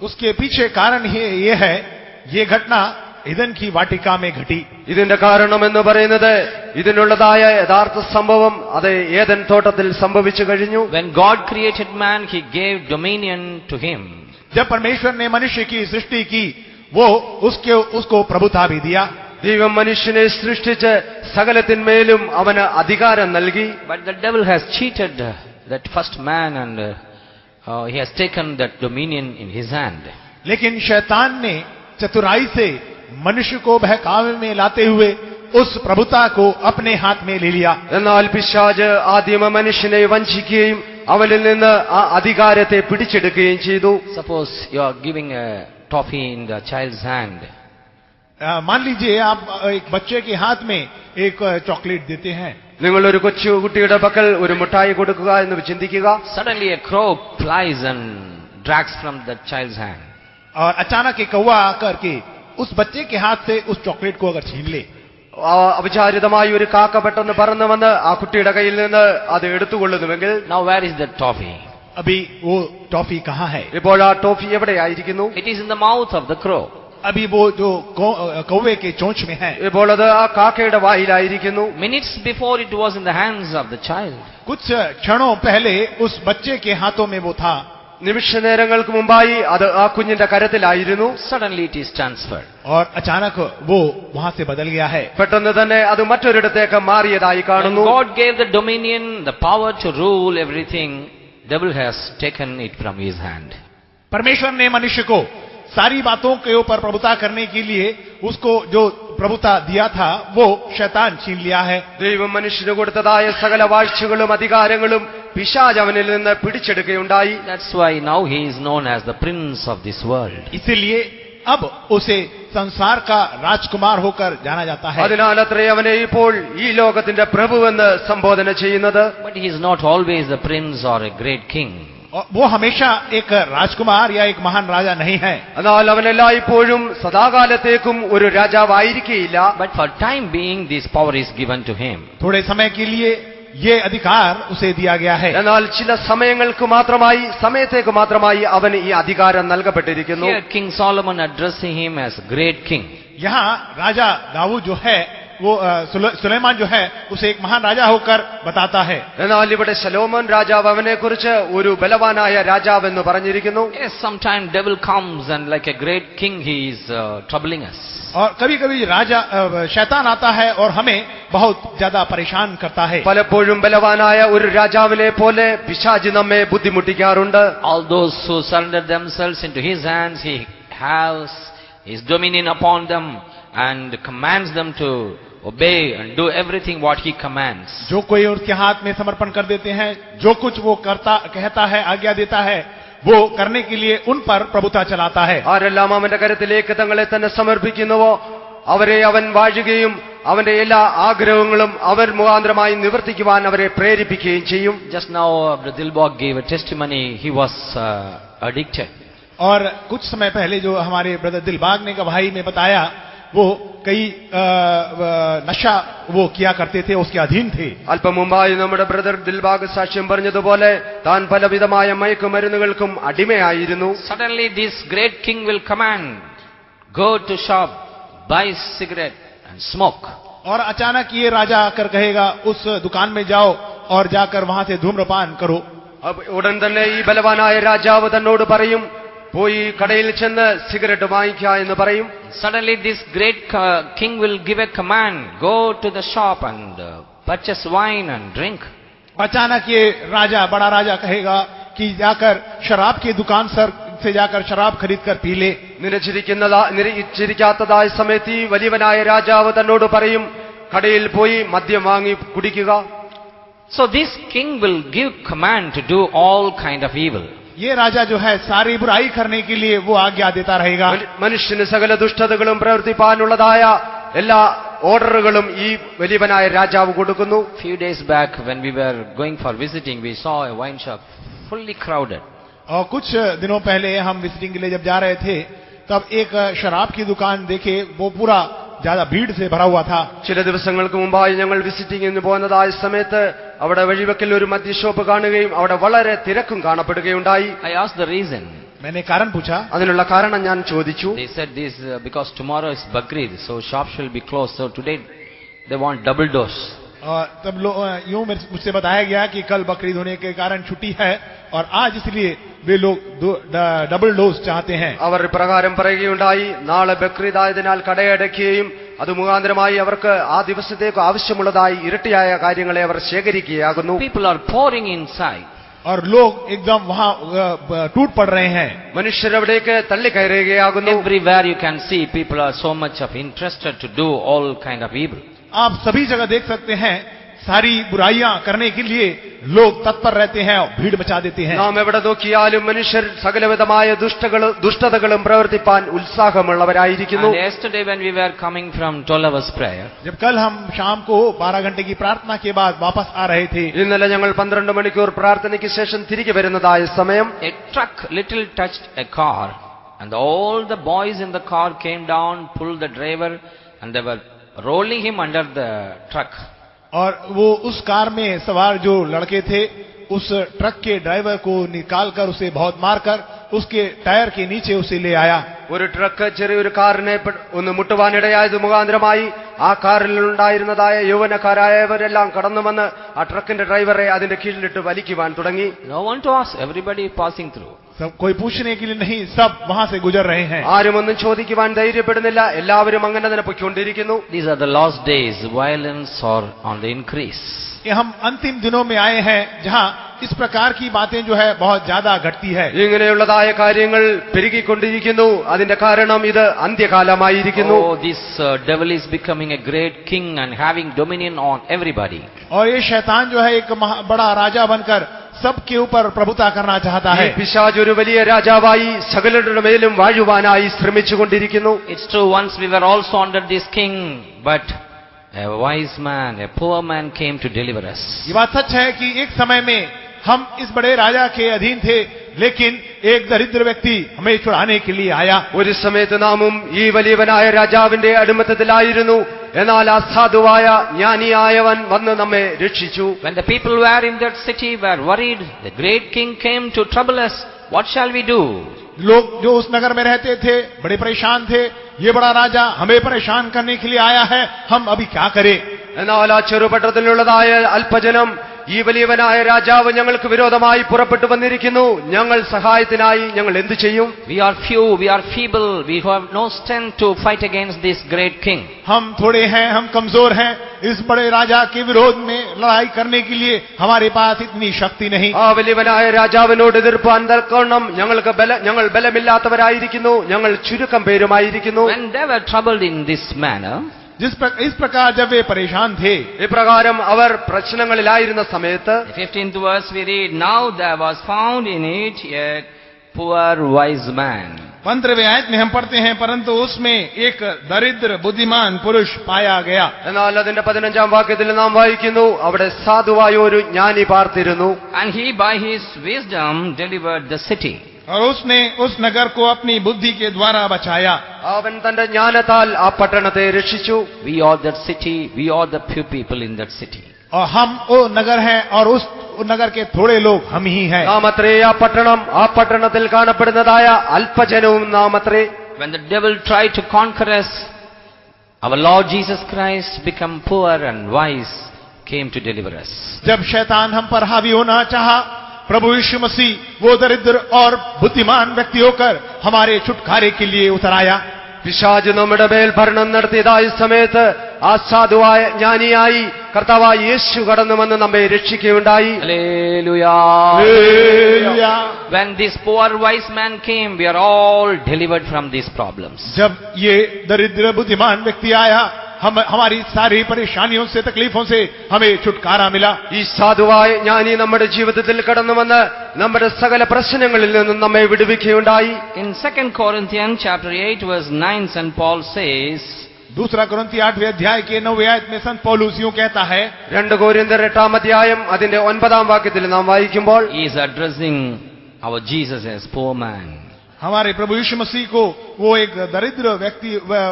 उसके पीछे कारण ये है, ये घटना ईदन की वाटिका में घटी. ഇതിന്റെ കാരണം എന്ന് പറയുന്നത് ഇതിനുള്ളതായ യഥാർത്ഥ സംഭവം അത് ഏദൻ തോട്ടത്തിൽ സംഭവിച്ചു കഴിഞ്ഞു. When God created man, He gave dominion to him. जब परमेश्वर ने मनुष्य की सृष्टि की, वो उसको प्रभुता भी दिया. ദൈവം മനുഷ്യനെ സൃഷ്ടിച്ച് സകലത്തിന്മേലും അവന് അധികാരം നൽകി. But the devil has cheated that first man and he has taken that dominion in his hand. लेकिन शैतान ने चतुराई से मनुष्य को बहकावे में लाते हुए उस प्रभुता को अपने हाथ में ले लिया. എന്നാൽ പിശാച് ആദ്യം മനുഷ്യനെ വഞ്ചിക്കുകയും അവനിൽ നിന്ന് ആ അധികാരത്തെ പിടിച്ചെടുക്കുകയും ചെയ്തു. Suppose you are giving a toffee in the child's hand. मान लीजिए आप एक बच्चे के हाथ में एक चॉकलेट देते हैं. നിങ്ങൾ ഒരു കൊച്ചു കുട്ടിയുടെ പക്കൽ ഒരു മിഠായി കൊടുക്കുക എന്ന് ചിന്തിക്കുക. Suddenly a crow flies and drags from the child's hand. और अचानक एक कौवा आकर के उस बच्चे के हाथ से उस चॉकलेट को अगर छीन ले. അവിചാരിതമായി ഒരു കാക്ക പെട്ടെന്ന് പറന്നു വന്ന് ആ കുട്ടിയുടെ കയ്യിൽ നിന്ന് അത് എടുത്തുകൊള്ളുന്നുവെങ്കിൽ Now where is that toffee? अभी वो टॉफी कहाँ है? ഇപ്പോൾ ആ toffee എവിടെയായിരിക്കുന്നു? It is in the mouth of the crow. अभी वो जो कौवे के चोंच में है. ഇപ്പോൾ അത് ആ കാക്കയുടെ വായിലായിരിക്കുന്നു. Minutes before it was in the hands of the child. कुछ क्षणों पहले उस बच्चे के हाथों में वो था. നിമിഷ നേരങ്ങൾക്ക് മുമ്പായി അത് ആ കുഞ്ഞിന്റെ കരത്തിലായിരുന്നു. Suddenly it is transferred. और अचानक वो वहां से बदल गया है. പെട്ടെന്ന് തന്നെ അത് മറ്റൊരിടത്തേക്ക് മാറിയതായി When കാണുന്നു. God gave the dominion, the power to rule everything, devil has taken it from his hand. परमेश्वर ने मनुष्य को सारी बातों के ऊपर प्रभुता करने के लिए उसको जो प्रभुता दिया था वो शैतान छीन लिया है. ദൈവം മനുഷ്യന് കൊടുത്തതായ സകല വാഴ്ചകളും അധികാരങ്ങളും പിശാച് അവനിൽ നിന്ന് പിടിച്ചെടുക്കുകയുണ്ടായി. That's why now he is known as the prince of this world. इसीलिए अब उसे संसार का राजकुमार होकर जाना जाता है. അതിനാൽ അത്രേ അവനെ ഇപ്പോൾ ഈ ലോകത്തിന്റെ പ്രഭുവെന്ന് സംബോധന ചെയ്യുന്നത്. But he is not always the prince or a great king. वो हमेशा एक राजकुमार या एक महान राजा नहीं है. എന്നാൽ അവനെല്ലായ്പ്പോഴും സദാകാലത്തേക്കും ഒരു രാജാവായിരിക്കുകയില്ല. But for time being, this power is given to him. थोड़े समय के लिए ये अधिकार उसे दिया गया है. എന്നാൽ ചില സമയത്തേക്ക് മാത്രമായി അവന് ഈ അധികാരം നൽകപ്പെട്ടിരിക്കുന്നു. Here King Solomon addressing him as great king. यहाँ राजा दाऊद जो है वो सुलेमान जो है उसे एक महान राजा होकर बताता है. എന്നാൽ ഇവിടെ ശലോമോൻ രാജാവ് അവനെ കുറിച്ച് ഒരു ബലവാനായ രാജാവെന്ന് പറഞ്ഞിരിക്കുന്നു. Yes, sometimes devil comes and like a great king he is troubling us. और कभी कभी राजा शैतान आता है और हमें बहुत ज्यादा परेशान करता है. പലപ്പോഴും ബലവാനായ ഒരു രാജാവിനെ പോലെ പിശാച് നമ്മെ ബുദ്ധിമുട്ടിക്കാറുണ്ട്. All those who surrender themselves into his hands, he has his dominion upon them and commands them to obey and do everything what he commands. जो कोई उसके हाथ में समर्पण कर देते हैं, जो कुछ वो कहता है, आज्ञा देता है, वो करने के लिए उन पर प्रभुता चलाता है. ആരെല്ലാം അവന്റെ കരത്തിലേക്ക് തങ്ങളെ തന്നെ സമർപ്പിക്കുന്നുവോ അവരെ അവൻ വാഴുകയും അവന്റെ എല്ലാ ആഗ്രഹങ്ങളും അവർ മുഖാന്തരമായി നിവർത്തിക്കുവാൻ അവരെ പ്രേരിപ്പിക്കുകയും ചെയ്യും. Just now Brother Dilbog gave a testimony. He was addicted. और कुछ समय पहले जो हमारे ब्रदर दिलबाग ने गवाही में बताया वो कई नशा वो किया करते थे, उसके अधीन थे. അല്പം മുമ്പായി നമ്മുടെ ബ്രദർ ദിൽബാഗ് സാക്ഷ്യം പറഞ്ഞതുപോലെ താൻ പലവിധമായ മയക്കുമരുന്നുകൾക്കും അടിമയായിരുന്നു. Suddenly this great king will command, go to shop, buy cigarette and smoke. और अचानक ये राजा आकर कहेगा उस दुकान में जाओ और जाकर वहां से धूम्रपान करो. ഉടൻ തന്നെ ഈ ബലവാനായ രാജാവ് തന്നോട് പറയും, പോയി കടയിൽ ചെന്ന് സിഗരറ്റ് വാങ്ങിക്കുക എന്ന് പറയും. Suddenly this great king will give a command, go to the shop and purchase wine and drink. अचानक ये राजा, बड़ा राजा कहेगा कि जाकर शराब की दुकान से जाकर शराब खरीद कर पी ले. നിരച്ചിരിക്കാത്തതായ സമയത്ത് ഈ വലിയവനായ രാജാവ് തന്നോട് പറയും, കടയിൽ പോയി മദ്യം വാങ്ങി കുടിക്കുക. So this king will give command to do all kind of evil. ये राजा जो है सारी बुराई करने के लिए वो आज्ञा देता रहेगा. മനുഷ്യന് സകല ദുഷ്ടതകളും പ്രവർത്തിപ്പാനുള്ളതായ എല്ലാ ഓർഡറുകളും ഈ വലിയവനായ രാജാവ് കൊടുക്കുന്നു. Few days back when we were going for visiting, we saw a wine shop fully crowded. और कुछ दिनों पहले हम विजिटिंग के लिए जब जा रहे थे तब एक शराब की दुकान देखे, वो पूरा ज्यादा भीड़ से भरा हुआ था. ചില ദിവസങ്ങൾക്ക് മുമ്പായി ഞങ്ങൾ വിസിറ്റിംഗിന് പോകുന്നതായ സമയത്ത് അവിടെ വഴിവെക്കൽ ഒരു മദ്യഷോപ്പ് കാണുകയും അവിടെ വളരെ തിരക്കും കാണപ്പെടുകയുണ്ടായി. I asked the reason. मैंने कारण पूछा. അതിനുള്ള കാരണം ഞാൻ ചോദിച്ചു. They said this because tomorrow is Bakrid, so shops will be closed. So today they want double dose. और तब यूं मुझसे बताया गया कि कल बकरीद होने के कारण छुट्टी है और आज इसलिए वे लोग डबल डोज चाहते हैं. അവർ പ്രകാരം പറയുകയുണ്ടായി, നാളെ ബക്രീദ് ആയതിനാൽ കടയടയ്ക്കുകയും അത് മുഖാന്തരമായി അവർക്ക് ആ ദിവസത്തേക്ക് ആവശ്യമുള്ളതായി ഇരട്ടിയായ കാര്യങ്ങളെ അവർ ശേഖരിക്കുകയാകുന്നു. People are pouring inside. और लोग एकदम वहां टूट पड़ रहे हैं. മനുഷ്യരവിടേക്ക് തള്ളിക്കയറുകയാകുന്നു. Everywhere you can see people are so much of interested to do all kind of evil. आप सभी जगह देख सकते हैं सारी बुराइयां करने के लिए लोग तत्पर रहते हैं और भीड़ मचा देते हैं. നാം എവിടെ നോക്കിയാലും മനുഷ്യർ സകലവിധമായ ദുഷ്ടതകളും പ്രവർത്തിപ്പാൻ ഉത്സാഹമുള്ളവരായിരിക്കുന്നു. And yesterday when we were coming from 12 hours prayer, जब कल हम शाम को 12 घंटे की प्रार्थना के बाद वापस आ रहे थे, ഇന്നലെ ഞങ്ങൾ 12 മണിക്കൂർ പ്രാർത്ഥനയ്ക്ക് ശേഷം തിരികെ വരുന്നതായ സമയം a truck little touched a car, and all the boys in the car came down, pulled the driver, and they were rolling him under the truck. और वो उस कार में सवार जो लड़के थे उस ट्रक के ड्राइवर को निकालकर उसे बहुत मारकर उसके टायर के नीचे उसे ले आया. ഒരു ട്രക്ക് ചെറിയൊരു കാറിനെ ഒന്ന് മുട്ടുവാനിടയായത് മുഖാന്തരമായി ആ കാറിൽ ഉണ്ടായിരുന്നതായ യൗവനക്കാരായവരെല്ലാം കടന്നു വന്ന് ആ ട്രക്കിന്റെ ഡ്രൈവറെ അതിന്റെ കീഴിലിട്ട് വലിക്കുവാൻ തുടങ്ങി. No one to ask, everybody passing through. सब कोई पूछने के लिए नहीं, सब वहां से गुजर रहे हैं. ആരും ഒന്നും ചോദിക്കുവാൻ ധൈര്യപ്പെടുന്നില്ല. എല്ലാവരും അങ്ങനെ തന്നെ പൊയ്ക്കൊണ്ടിരിക്കുന്നു. These are the last days. Violence are on the increase. ये हम अंतिम दिनों में आए हैं जहां इस प्रकार की बातें जो है बहुत ज्यादा घटती है. ഇങ്ങനെയുള്ളതായ കാര്യങ്ങൾ പെരുകിക്കൊണ്ടിരിക്കുന്നു. അതിന്റെ കാരണം ഇത് അന്ത്യകാലമായിരിക്കുന്നു. Oh, this devil is becoming a great king and having dominion on everybody. और ये शैतान जो है एक बड़ा राजा बनकर सबके ऊपर प्रभुता करना चाहता ഈ है. പിശാച് ഒരു വലിയ രാജാവായി സകലരുടെ മേലും വാഴുവാനായി ശ്രമിച്ചുകൊണ്ടിരിക്കുന്നു. It's true, once we were also under this king, but a wise man, a poor man came to deliver us. ये बात सच है कि एक समय में हम इस बड़े राजा के अधीन थे, लेकिन एक दरिद्र व्यक्ति हमें छुड़ाने के लिए आया. ഒരു സമയത്ത് നാമും ഈ വലിയവനായ രാജാവിന്റെ അടിമത്തത്തിലായിരുന്നു. എന്നാൽ അസാധുവായ ജ്ഞാനിയായവൻ വന്ന് നമ്മെ രക്ഷിച്ചു. When the people were in that city were worried, the great king came to trouble us. What shall we do? लोग जो उस नगर में रहते थे बड़े परेशान थे. ये बड़ा राजा हमें परेशान करने के लिए आया है, हम अभी क्या करें? എന്നാൽ ആ ചെറുപട്ടണത്തിലുള്ളതായ അല്പജനം ഈ വലിയവനായ രാജാവ് ഞങ്ങൾക്ക് വിരോധമായി പുറപ്പെട്ടു വന്നിരിക്കുന്നു. ഞങ്ങൾ സഹായത്തിനായി ഞങ്ങൾ എന്തു ചെയ്യും? We are few, we are feeble, we have no strength to fight against this great king. हम थोड़े हैं, हम कमजोर हैं. इस बड़े राजा के विरोध में लड़ाई करने के लिए हमारे पास इतनी शक्ति नहीं. ആ വലിയവനായ രാജാവിനോട് എതിർപ്പാൻ തക്കവണ്ണം ഞങ്ങൾ ബലമില്ലാത്തവരായിരിക്കുന്നു. ഞങ്ങൾ ചുരുക്കം പേരുമായിരിക്കുന്നു. When they were troubled in this manner, इस प्रकार जब वे परेशान थे, ഇപ്രകാരം അവർ പ്രശ്നങ്ങളിലായിരുന്ന സമയത്ത് the 15th verse we read, now there was found in it a poor wise man. 15वें आयत में हम पढ़ते हैं, परंतु उसमें एक दरिद्र बुद्धिमान पुरुष पाया गया. എന്നാൽ അതിന്റെ 15-ാം വാക്യത്തിൽ നാം വായിക്കുന്നു, അവിടെ സാധുവായ ഒരു ജ്ഞാനി പാർത്തിരുന്നു. And he by his wisdom delivered the city. और उसने उस नगर को अपनी बुद्धि के द्वारा बचाया. അവൻ തന്റെ ജ്ഞാനത്താൽ ആ പട്ടണത്തെ രക്ഷിച്ചു. We are that city, we are the few people in that city. और हम वो नगर हैं और उस नगर के थोड़े लोग हम ही हैं. നാമത്രേ ആ പട്ടണം. ആ പട്ടണത്തിൽ കാണപ്പെടുന്നതായ അല്പജനവും നാമത്രേ. When the devil tried to conquer us, our Lord Jesus Christ became poor and wise, came to deliver us. जब शैतान हम पर हावी होना चाहा, प्रभु यीशु मसीह वो दरिद्र और बुद्धिमान व्यक्ति होकर हमारे छुटकारे के लिए उतर आया. പിശാച് നമ്മുടെ മേൽ ഭരണം നടത്തിയതായ സമയത്ത് ആ സാധുവായ ജ്ഞാനിയായി കർത്താവായ യേശു കടന്നു വന്ന് നമ്മെ രക്ഷിക്കുകയുണ്ടായി. Hallelujah. When this poor wise man came, we are all delivered from these problems. जब ये दरिद्र बुद्धिमान व्यक्ति आया, हमारी सारी परेशानियों से तकलीफों से हमें छुटकारा मिला. ഈ സാധുവായ ജ്ഞാനി നമ്മുടെ ജീവിതത്തിൽ കടന്നു വന്ന് നമ്മുടെ സകല പ്രശ്നങ്ങളിൽ നിന്നും നമ്മെ വിടുവിക്കുകയുണ്ടായി. In 2 Corinthians chapter 8 verse 9, St. Paul says, दूसरा कुरिन्थी 8वें अध्याय के 9वें आयत में संत पौलुस यूं कहता है, 2 कोरिन्ത്യർ 8-ാം അധ്യായം അതിന്റെ 9-ാം വാക്യത്തിൽ നാം വായിക്കുമ്പോൾ he is addressing our Jesus as poor man. हमारे प्रभु यीशु मसीह को वो एक दरिद्र व्यक्ति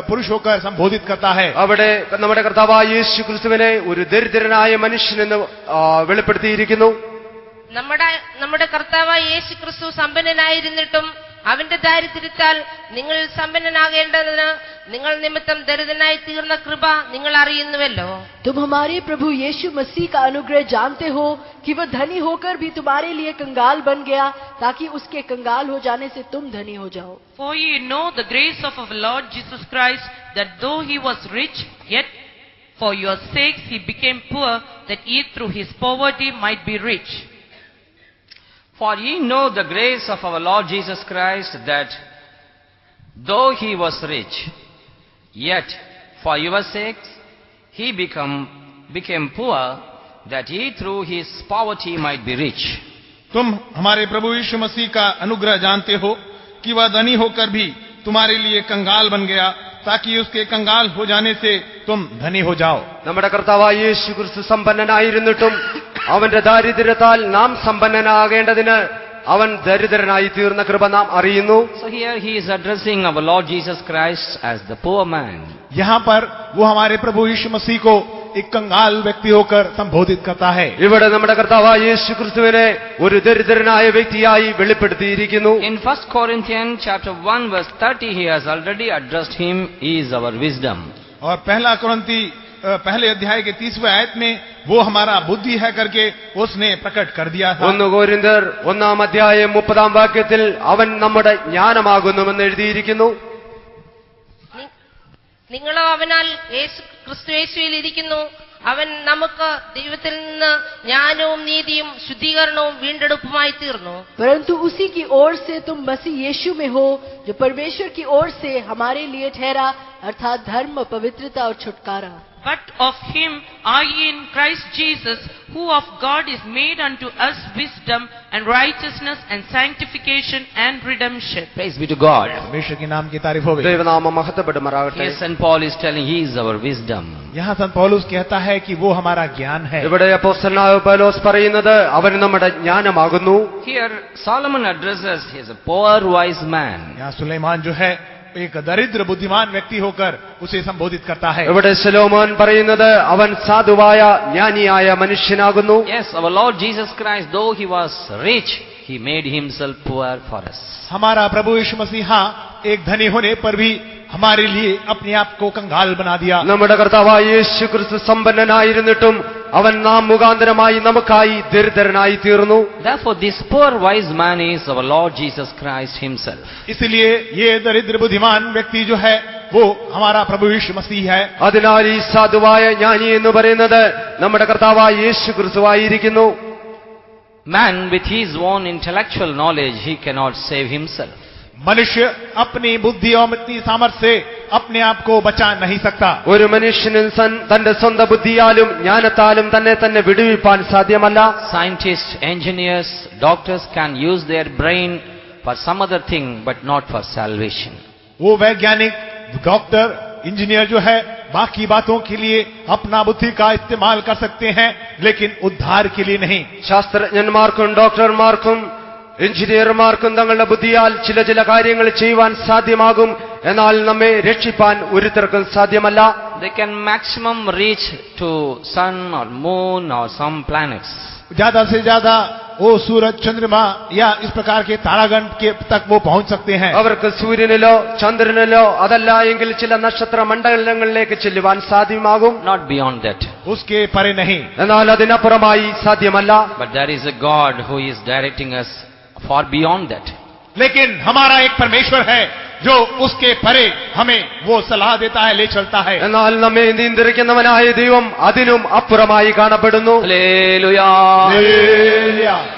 पुरुष होकर संबोधित करता है. അവിടെ നമ്മുടെ കർത്താവായ യേശു ക്രിസ്തുവിനെ ഒരു ദരിദ്രനായ മനുഷ്യനെന്ന് വെളിപ്പെടുത്തിയിരിക്കുന്നു. നമ്മുടെ കർത്താവായ യേശു ക്രിസ്തു സമ്പന്നനായിരുന്നിട്ടും അവന്റെ ദാരിദ്ര്യത്താൽ നിങ്ങൾ സമ്പന്നനാകേണ്ടതിന് നിങ്ങൾ നിമിത്തം ദരിദ്രനായി തീർന്ന കൃപ നിങ്ങൾ അറിയുന്നുവല്ലോ. तुम हमारे प्रभु यीशु मसीह का अनुग्रह जानते हो कि वह धनी होकर भी तुम्हारे लिए कंगाल बन गया, ताकि उसके कंगाल हो जाने से तुम धनी हो जाओ. For ye know the grace of our Lord Jesus Christ, that though he was rich, yet for your sakes he became poor, that ye through his poverty might be rich. For ye know the grace of our Lord Jesus Christ, that though he was rich, yet for your sakes he became poor, that ye through his poverty might be rich. तुम हमारे प्रभु यीशु मसीह का अनुग्रह जानते हो कि वह धनी होकर भी तुम्हारे लिए कंगाल बन गया, ताकि उसके कंगाल हो जाने से तुम धनी हो जाओ. നമ്മുടെ കർത്താവായ യേശു ക്രിസ്തു സമ്പന്നനായിരുന്നിട്ടും അവന്റെ ദാരിദ്ര്യത്താൽ നാം സമ്പന്നനാകേണ്ടതിന് അവൻ ദരിദ്രനായി തീർന്ന കൃപ നാം അറിയുന്നു. So here he is addressing our Lord Jesus Christ as the poor man. यहाँ पर वो हमारे प्रभु यीशु मसीह को एक कंगाल व्यक्ति होकर संबोधित करता है. ഇവിടെ നമ്മുടെ കർത്താവായ യേശു ക്രിസ്തുവിനെ ഒരു ദരിദ്രനായ വ്യക്തിയായി വെളിപ്പെടുത്തിയിരിക്കുന്നു. In 1 Corinthians chapter 1 verse 30 he has already addressed him. He is our wisdom. और पहला कुरिन्ती पहले अध्याय के 30वें आयत में वो हमारा बुद्धि है करके उसने प्रकट कर दिया था. 1 കൊരിന്ത്യർ 1-ാം അധ്യായം 30-ാം വാക്യത്തിൽ അവൻ നമ്മുടെ ജ്ഞാനമാകുന്നുവെന്ന് എഴുതിയിരിക്കുന്നു. നിങ്ങളോ അവനാൽ ക്രിസ്തുയേശുവിൽ ഇരിക്കുന്നു. അവൻ നമുക്ക് ദൈവത്തിൽ നിന്ന് ജ്ഞാനവും നീതിയും ശുദ്ധീകരണവും വീണ്ടെടുപ്പുമായി തീർന്നു. परंतु उसी की ओर से तुम मसीह यीशु में हो, जो परमेश्वर की ओर से हमारे लिए ठहरा, अर्थात धर्म, पवित्रता और छुटकारा. But of him are ye in Christ Jesus, who of God is made unto us wisdom and righteousness and sanctification and redemption. Praise be to God. परमेश्वर के नाम की तारीफ हो. ദൈവനാമം മഹത്വപ്പെടുമാറാകട്ടെ. Here St. Paul is telling he is our wisdom. यहाँ संत पौलुस कहता है कि वो हमारा ज्ञान है. ഇവിടെ അപ്പോസ്തലനായ പൗലോസ് പറയുന്നത് അവൻ നമ്മുടെ ജ്ഞാനമാകുന്നു. Here Solomon addresses he is a poor wise man. यहाँ सुलेमान जो है एक दरिद्र बुद्धिमान व्यक्ति होकर उसे संबोधित करता है. ഇവിടെ ശലോമോൻ പറയുന്നത് അവൻ സാധുവായ ജ്ഞാനിയായ മനുഷ്യനാകുന്നു. Yes, our Lord Jesus Christ, though he was rich, he made himself poor for us. हमारा प्रभु यीशु मसीह एक धनी होने पर भी हमारे लिए अपने आप को कंगाल बना दिया. നമ്മുടെ കർത്താവായ യേശു ക്രിസ്തു സമ്പന്നനായിരുന്നിട്ടും അവൻ നാം മുഖാന്തരമായി നമുക്കായി ദരിദ്രനായി തീർന്നു. Therefore this poor wise man is our Lord Jesus Christ himself. इसलिए ये दरिद्र बुद्धिमान व्यक्ति जो है वो हमारा प्रभु यीशु मसीह है. അതിനാൽ ഈ സാധുവായ ജ്ഞാനി എന്ന് പറയുന്നത് നമ്മുടെ കർത്താവായ യേശു ക്രിസ്തുവായിരിക്കുന്നു. Man with his own intellectual knowledge, he cannot save himself. मनुष्य अपनी बुद्धि और अपनी सामर्थ्य से अपने आप को बचा नहीं सकता. ഒരു മനുഷ്യന് തന്റെ സ്വന്തം ബുദ്ധിയാലും ജ്ഞാനത്താലും തന്നെ വിടുവിപ്പാൻ സാധ്യമല്ല. Scientists, engineers, doctors can use their brain for some other thing, but not for salvation. वो वैज्ञानिक, डॉक्टर, इंजीनियर जो है बाकी बातों के लिए अपना बुद्धि का इस्तेमाल कर सकते हैं, लेकिन उद्धार के लिए नहीं. ശാസ്ത്രജ്ഞന്മാർക്കും ഡോക്ടർമാർക്കും എഞ്ചിനീയർമാർക്കും തങ്ങളുടെ ബുദ്ധിയാൽ ചില കാര്യങ്ങൾ ചെയ്യുവാൻ സാധ്യമാകും. എന്നാൽ നമ്മെ രക്ഷിപ്പാൻ ഒരുത്തർക്കും സാധ്യമല്ല. They can maximum reach to sun or moon or some planets. ज्यादा से ज्यादा वो सूरज, चंद्रमा या इस प्रकार के तारागण के तक वो पहुंच सकते हैं. അവർക്ക് സൂര്യനിലോ ചന്ദ്രനിലോ അതല്ല എങ്കിൽ ചില നക്ഷത്ര മണ്ഡലങ്ങളിലേക്ക് ചെല്ലുവാൻ സാധ്യമാകും. Not beyond that. उसके परे नहीं. എന്നാൽ അതിനപ്പുറമായി സാധ്യമല്ല. But there is a God who is directing us far beyond that. लेकिन हमारा एक परमेश्वर है जो उसके परे हमें वो सलाह देता है, ले चलता है. എന്നാൽ നമ്മെ നിയന്ത്രിക്കുന്നവനായ ദൈവം അതിനും അപ്പുറമായി കാണപ്പെടുന്നു. Hallelujah.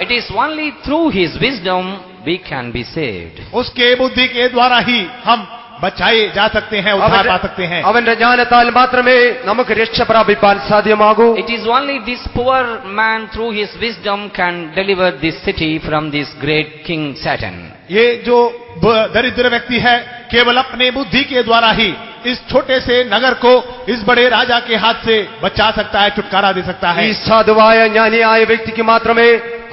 It is only through his wisdom we can be saved. उसके बुद्धि के द्वारा ही हम बचाए जा सकते हैं, उद्धार पा सकते हैं. അവന്റെ ജ്ഞാനത്താൽ മാത്രമേ നമുക്ക് രക്ഷ പ്രാപിപ്പാൻ സാധ്യമാകൂ. It is only this poor man through his wisdom can deliver this city from this great king Satan. ये जो दरिद्र व्यक्ति है केवल अपने बुद्धि के द्वारा ही इस छोटे से नगर को इस बड़े राजा के हाथ से बचा सकता है, छुटकारा दे सकता है. ഈ സാധുവായ ജ്ഞാനിയായ വ്യക്തിക്ക് മാത്രമേ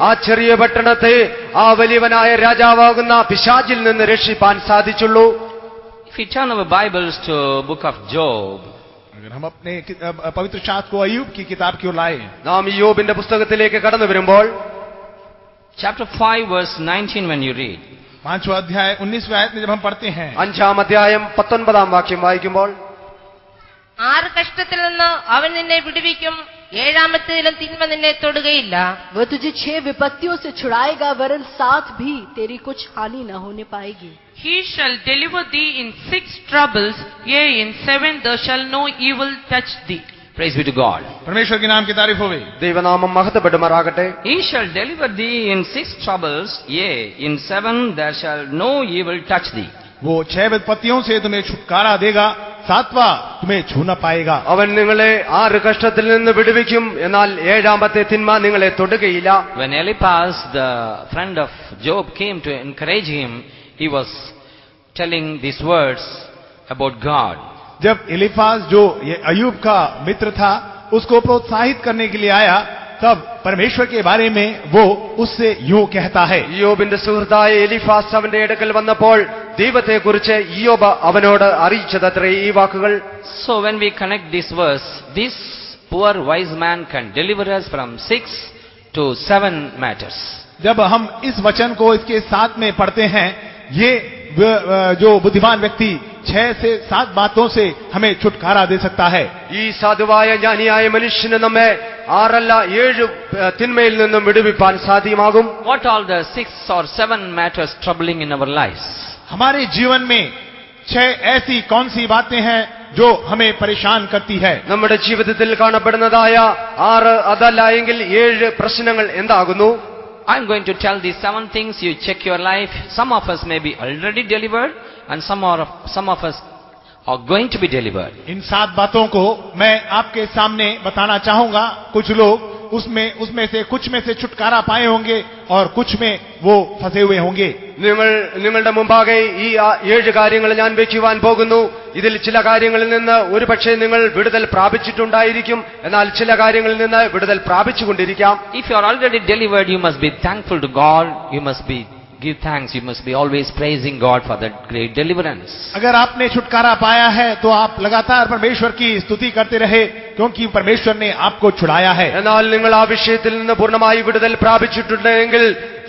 ആ ചെറിയ പട്ടണത്തെ ആ വലിയവനായ രാജാവാകുന്ന പിശാചിൽ നിന്ന് രക്ഷിപ്പാൻ സാധിച്ചുള്ളൂ. If we turn our Bibles to book of Job, अगर हम अपने पवित्र शास्त्र को अय्यूब की किताब की ओर लाए, നാം യോബിന്റെ പുസ്തകത്തിലേക്ക് കടന്നു വരുമ്പോൾ chapter 5 verse 19 when you read, 5वां अध्याय 19वें आयत में जब हम पढ़ते हैं, 5-ാം അധ്യായം 19-ാം വാക്യം വായിക്കുമ്പോൾ 6 കഷ്ടത്തിൽ നിന്ന് അവൻ നിന്നെ വിടുവിക്കും, 7-ാമത്തേതിലും തിന്മ നിന്നെ തൊടുകയില്ല. वह तुझे 6 विपत्तियों से छुड़ाएगा, वरन 7 भी तेरी कुछ हानि न होने पाएगी. He shall deliver thee in 6 troubles, yea, in 7 there shall no evil touch thee. Praise be to God. परमेश्वर के नाम की तारीफ होवे। ദൈവനാമം മഹത്വപ്പെടുമാറാകട്ടെ. He shall deliver thee in 6 troubles, yea, in 7 there shall no evil touch thee. वो 6 विपत्तियों से तुम्हें छुटकारा देगा, 7वां तुम्हें छू न पाएगा। അവൻ നിങ്ങളെ 6 കഷ്ടത്തിൽ നിന്ന് വിടുവിക്കും, എന്നാൽ 7ാമത്തെ തിന്മ നിങ്ങളെ തൊടുകയില്ല. When Eliphaz, the friend of Job, came to encourage him, he was telling these words about God. जब एलीफाज जो ये अयूब का मित्र था, उसको प्रोत्साहित करने के लिए आया, तब परमेश्वर के बारे में वो उससे यूं कहता है। ഇയ്യോബിന്റെ സുഹൃത്തായ എലിഫാസ് അവന്റെ അടുക്കൽ വന്നപ്പോൾ ദൈവത്തെക്കുറിച്ച് ഇയ്യോബ് അവനോട് അറിയിച്ചതത്രേ ഈ വാക്കുകൾ. So when we connect this verse, this poor wise man can deliver us from 6 to 7 matters. जब हम इस वचन को इसके साथ में पढ़ते हैं, ये जो बुद्धिमान व्यक्ति 6 से 7 बातों से हमें छुटकारा दे सकता है। ഈ സാധുവായ ജ്ഞാനിയായ മനുഷ്യന് നമ്മെ 6 അല്ല 7 തിന്മയിൽ നിന്നും വിടുവിപ്പാൻ സാധ്യമാകും. What all the 6 or 7 matters troubling in our lives? हमारे जीवन में 6 ऐसी कौन सी बातें हैं जो हमें परेशान करती है? നമ്മുടെ ജീവിതത്തിൽ കാണപ്പെടുന്നതായ 6 അതല്ല എങ്കിൽ 7 പ്രശ്നങ്ങൾ എന്താകുന്നു? I'm going to tell these 7 things. You check your life. Some of us may be already delivered, and some of us are going to be delivered. इन 7 बातों को मैं आपके सामने बताना चाहूंगा। कुछ लोग उसमें से कुछ में से छुटकारा पाए होंगे और कुछ में वो फंसे हुए होंगे। നിങ്ങളുടെ മുമ്പാകെ ഈ 7 കാര്യങ്ങൾ ഞാൻ വെക്കുവാൻ പോകുന്നു. ഇതിൽ ചില കാര്യങ്ങളിൽ നിന്ന് ഒരുപക്ഷെ നിങ്ങൾ വിടുതൽ പ്രാപിച്ചിട്ടുണ്ടായിരിക്കും, എന്നാൽ ചില കാര്യങ്ങളിൽ നിന്ന് വിടുതൽ പ്രാപിച്ചുകൊണ്ടിരിക്കാം. If you are already delivered, you must be thankful to God. You must give thanks. You must be always praising God for that great deliverance. अगर आपने छुटकारा पाया है तो आप लगातार परमेश्वर की स्तुति करते रहे, क्योंकि परमेश्वर ने आपको छुड़ाया है। എന്നാൽ നിങ്ങൾ ആ വിഷയത്തിൽ നിന്ന് പൂർണ്ണമായി വിടുതൽ പ്രാപിച്ചിട്ടുണ്ടെങ്കിൽ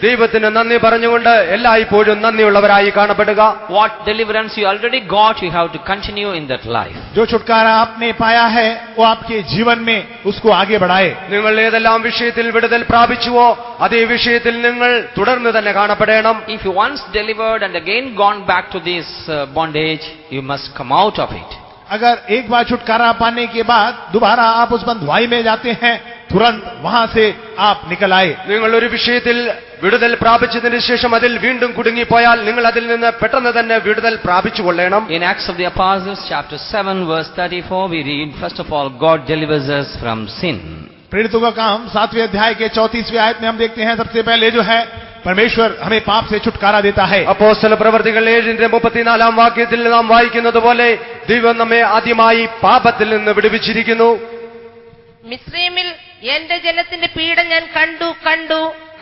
ദൈവത്തിന് നന്ദി പറഞ്ഞുകൊണ്ട് എല്ലായ്പ്പോഴും നന്ദിയുള്ളവരായി കാണപ്പെടുക. What deliverance you already got, you have to continue in that life. जो छुटकारा आपने पाया है वो आपके जीवन में उसको आगे बढ़ाए। നിങ്ങൾ ഏതെല്ലാം വിഷയത്തിൽ വിടുതൽ പ്രാപിച്ചുവോ അതേ വിഷയത്തിൽ നിങ്ങൾ തുടർന്ന് തന്നെ കാണപ്പെടണം. If you once delivered and again gone back to this bondage, you must come out of it. अगर एक बार छुटकारा पाने के बाद दोबारा आप उस बंधुआई में जाते हैं, तुरंत वहां से आप निकल आए। നിങ്ങൾ ഒരു വിഷയത്തിൽ വിടുതൽ പ്രാപിച്ചതിന് ശേഷം അതിൽ വീണ്ടും കുടുങ്ങിപ്പോയാൽ നിങ്ങൾ അതിൽ നിന്ന് പെട്ടെന്ന് തന്നെ വിടുതൽ പ്രാപിച്ചുകൊള്ളണം. In Acts of the Apostles, chapter 7, verse 34, we read, first of all, God delivers us from sin. प्रेरितों का काम 7वें अध्याय के 34वें आयत में हम देखते हैं, सबसे पहले जो है परमेश्वर हमें पाप से छुटकारा देता है। അപ്പോസ്തല പ്രവർത്തികൾ 7:34 വാക്യത്തിൽ നാം വായിക്കുന്നത് പോലെ ദൈവം നമ്മെ ആദ്യമായി പാപത്തിൽ നിന്ന് വിടുവിച്ചിരിക്കുന്നു. മിസ്രൈമിൽ എന്റെ ജനത്തിന്റെ പീഡ ഞാൻ കണ്ടു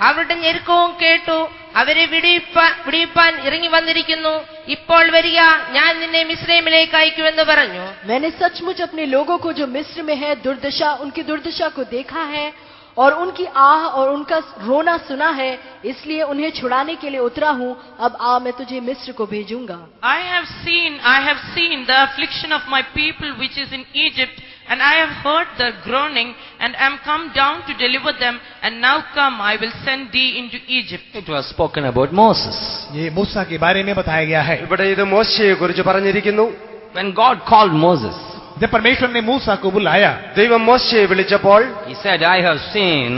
അവരുടെ ഞെരുക്കവും കേട്ടു. അവരെ വിടിയിപ്പാൻ ഇറങ്ങി വന്നിരിക്കുന്നു. ഇപ്പോൾ വരിക, ഞാൻ നിന്നെ മിസ്രൈമിലേക്ക് അയക്കുമെന്ന് പറഞ്ഞു. मैंने सचमुच अपने लोगों को जो मिस्र में है उनकी दुर्दशा को देखा है और उनकी आह और उनका रोना सुना है, इसलिए उन्हें छुड़ाने के लिए उतरा हूँ। अब आ, मैं तुझे मिस्र को भेजूंगा। I have seen the affliction of my people which is in Egypt, and I have heard their groaning, and am come down to deliver them. And now come, I will send thee into Egypt. It was spoken about Moses. ये मूसा के बारे में बताया गया है। ഇവിടെ ഇത് മോശയെ കുറിച്ച് പറഞ്ഞിരിക്കുന്നു. When God called Moses, जब परमेश्वर ने मूसा को बुलाया, ദൈവം മോശയെ വിളിച്ചപ്പോൾ he said, I have seen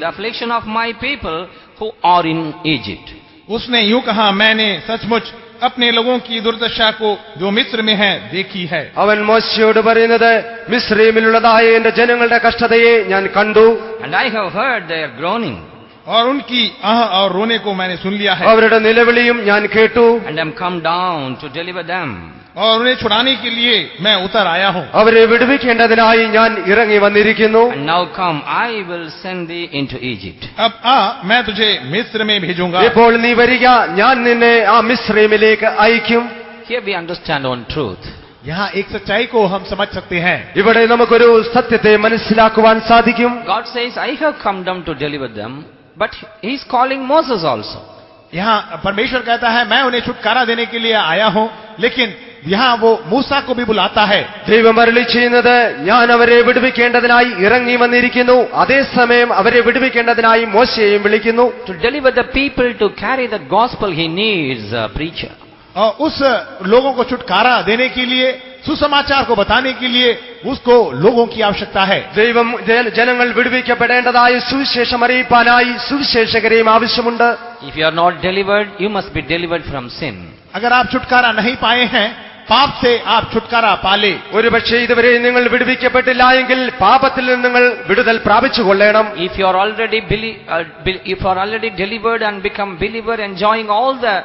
the affliction of my people who are in Egypt. उसने यूं कहा, मैंने सचमुच अपने लोगों की दुर्दशा को जो मिस्र में है देखी है। അവൻ മോശയോട് പറയുന്നത്, മിസ്രൈമിലുള്ളതായ എന്റെ ജനങ്ങളുടെ കഷ്ടതയെ ഞാൻ കണ്ടു. And I have heard their groaning. और उनकी आह और रोने को मैंने सुन लिया है। അവരുടെ നിലവിളിയും ഞാൻ കേട്ടു. And am come down to deliver them. और उन्हें छुड़ाने के लिए मैं उतर आया हूँ। അവരെ വിടുവിക്കേണ്ടതിനായി ഞാൻ ഇറങ്ങി വന്നിരിക്കുന്നു. And now come, I will send thee into Egypt. अब आ, मैं तुझे मिस्र में भेजूंगा। ഇപ്പോൾ നീ വരിക, ഞാൻ നിന്നെ ആ മിസ്രൈമിലേക്ക് അയക്കും. Here we understand one truth. यहाँ एक सच्चाई को हम समझ सकते हैं। ഇവിടെ നമുക്കൊരു സത്യത്തെ മനസ്സിലാക്കുവാൻ സാധിക്കും. God says, I have come down to deliver them, but he is calling Moses also. यहाँ परमेश्वर कहता है मैं उन्हें छुटकारा देने के लिए आया हूँ, लेकिन यहाँ वो मूसा को भी बुलाता है। ദൈവം അരുളി ചെയ്യുന്നത്, ഞാൻ അവരെ വിടുവിക്കേണ്ടതിനായി ഇറങ്ങി വന്നിരിക്കുന്നു. അതേസമയം അവരെ വിടുവിക്കേണ്ടതിനായി മോശയെയും വിളിക്കുന്നു. To deliver the people, to carry the gospel, he needs a preacher. और उस लोगों को छुटकारा देने के लिए सुसमाचार को बताने के लिए उसको लोगों की आवश्यकता है। ദൈവം ജനങ്ങൾ വിടുവിക്കപ്പെടേണ്ടതായി സുവിശേഷം അറിയിപ്പാനായി സുവിശേഷകരെയും ആവശ്യമുണ്ട്. If you are not delivered, you must be delivered from sin. अगर आप छुटकारा नहीं पाए हैं, पाप से आप छुटकारा पाले। ഒരുപക്ഷെ ഇതുവരെ നിങ്ങൾ വിടുവിക്കപ്പെട്ടില്ല എങ്കിൽ പാപത്തിൽ നിന്ന് നിങ്ങൾ വിടുതൽ പ്രാപിച്ചുകൊള്ളണം. If you are already delivered and become believer, enjoying all the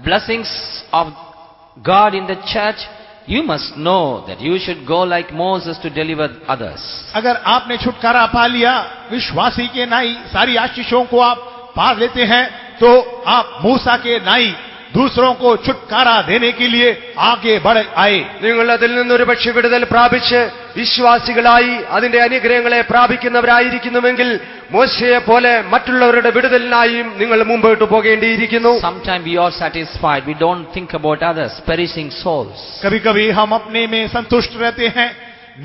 blessings of God in the church, you must know that you should go like Moses to deliver others. अगर आपने छुटकारा पा लिया, विश्वासी के नाई सारी आशीषों को आप पा लेते हैं, तो आप मूसा के नाई दूसरों को छुटकारा देने के लिए आगे बढ़ आए. നിങ്ങൾ അതിൽ നിന്നൊരു പക്ഷേ വിടുതൽ പ്രാപിച്ച് വിശ്വാസികളായി അതിന്റെ അനുഗ്രഹങ്ങളെ പ്രാപിക്കുന്നവരായിരിക്കുന്നുവെങ്കിൽ മോശയെ പോലെ മറ്റുള്ളവരുടെ വിടുതലിനായും നിങ്ങൾ മുമ്പോട്ട് പോകേണ്ടിയിരിക്കുന്നു. Sometimes we are satisfied. We don't think about others, perishing souls. कभी-कभी हम अपने में संतुष्ट रहते हैं,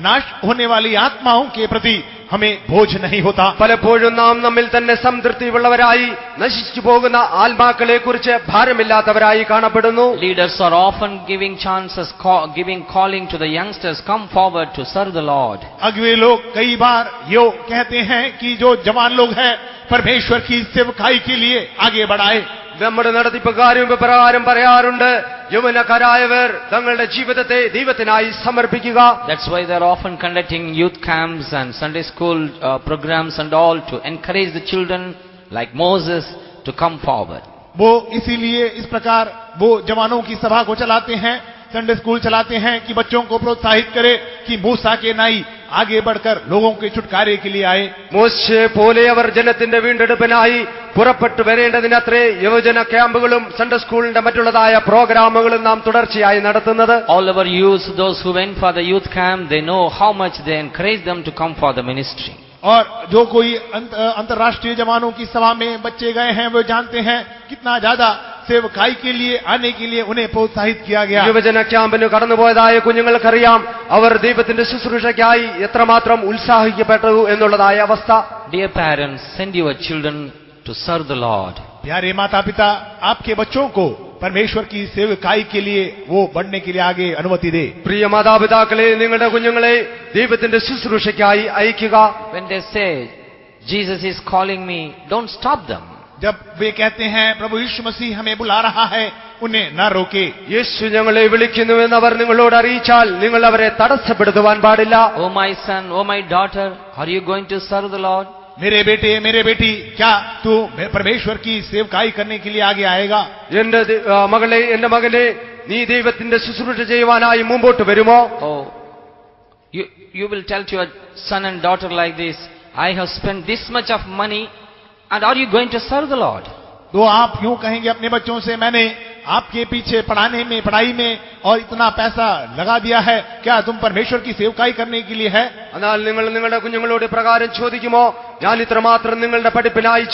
नाश होने वाली आत्माओं के प्रति हमें बोझ नहीं होता. പലപ്പോഴും നാം നമ്മിൽ തന്നെ സംതൃപ്തിയുള്ളവരായി നശിച്ചു പോകുന്ന ആത്മാക്കളെ കുറിച്ച് ഭാരമില്ലാത്തവരായി കാണപ്പെടുന്നു. Leaders are often giving chances, calling to the youngsters, come forward to serve the Lord. अगुवे लोग कई बार यो कहते हैं कि जो जवान लोग हैं परमेश्वर की सेवकाई के लिए आगे बढ़ाए. നമ്മുടെ നടത്തിപ്പുകാരും പ്രകാരം പറയാറുണ്ട്, യൗവനക്കാരായവർ തങ്ങളുടെ ജീവിതത്തെ ദൈവത്തിനായി സമർപ്പിക്കുക. That's why they are often conducting youth camps and Sunday school programs and all to encourage the children like Moses to come forward. वो इसीलिए इस प्रकार वो जवानों की सभा को चलाते हैं, संडे स्कूल चलाते हैं कि बच्चों को प्रोत्साहित करे कि मूसा के नाई आगे बढ़कर लोगों के छुटकारे के लिए आए. മോശയെ പോലെ അവർ ജനത്തിന്റെ വീണ്ടെടുപ്പിനായി പുറപ്പെട്ടു വരേണ്ടതിനത്രേ യുവജന ക്യാമ്പുകളും സൺഡേ സ്കൂളിന്റെ മറ്റുള്ളതായ പ്രോഗ്രാമുകളും നാം തുടർച്ചയായി നടത്തുന്നത്. All our youth, those who went for the youth camp, they know how much they encourage them to come for the ministry. और जो कोई अंतर्राष्ट्रीय जवानों की सभा में बच्चे गए हैं, वो जानते हैं कितना ज्यादा सेवकाई के लिए आने के लिए उन्हें प्रोत्साहित किया गया. യുവജന ക്യാമ്പിന് കടന്നുപോയതായ കുഞ്ഞുങ്ങൾക്കറിയാം അവർ ദൈവത്തിന്റെ ശുശ്രൂഷയ്ക്കായി എത്രമാത്രം ഉത്സാഹിക്കപ്പെട്ടു എന്നുള്ളതായ അവസ്ഥ. Dear parents, send your children to serve the Lord. प्यारे माता पिता, आपके बच्चों को परमेश्वर की सेवकाई के लिए वो बढ़ने के लिए आगे अनुमति दे. പ്രിയ മാതാപിതാക്കളെ, നിങ്ങളുടെ കുഞ്ഞുങ്ങളെ ദൈവത്തിന്റെ ശുശ്രൂഷയ്ക്കായി അയക്കുക. When they say, Jesus is calling me, don't stop them. जब वे कहते हैं प्रभु यीशु मसीह हमें बुला रहा है, उन्हें न रोके. യേശു ഞങ്ങളെ വിളിക്കുന്നുവെന്ന് അവർ നിങ്ങളോട് അറിയിച്ചാൽ നിങ്ങൾ അവരെ തടസ്സപ്പെടുത്തുവാൻ പാടില്ല. Oh my son, oh my daughter, are you going to serve the Lord? मेरे बेटे, मेरे बेटी, क्या तू परमेश्वर की सेवकाई करने के लिए आगे आएगा? എന്റെ മകളെ, എന്റെ മകനെ, നീ ദൈവത്തിന്റെ ശുശ്രൂഷ ചെയ്യുവാനായി മുമ്പോട്ട് വരുമോ? Oh, you will tell to your son and daughter like this, I have spent this much of money, and are you going to serve the Lord? तो आप यूं कहेंगे अपने बच्चों से, मैंने आपके पीछे पढ़ाने में, पढ़ाई में और इतना पैसा लगा दिया है, क्या तुम परमेश्वर की सेवकाई करने के लिए है? എന്നാൽ നിങ്ങൾ നിങ്ങളുടെ കുഞ്ഞുങ്ങളോട് പ്രകാരം ചോദിക്കുമോ, ഞാൻ ഇത്രമാത്രം നിങ്ങളുടെ പഠിപ്പിനായി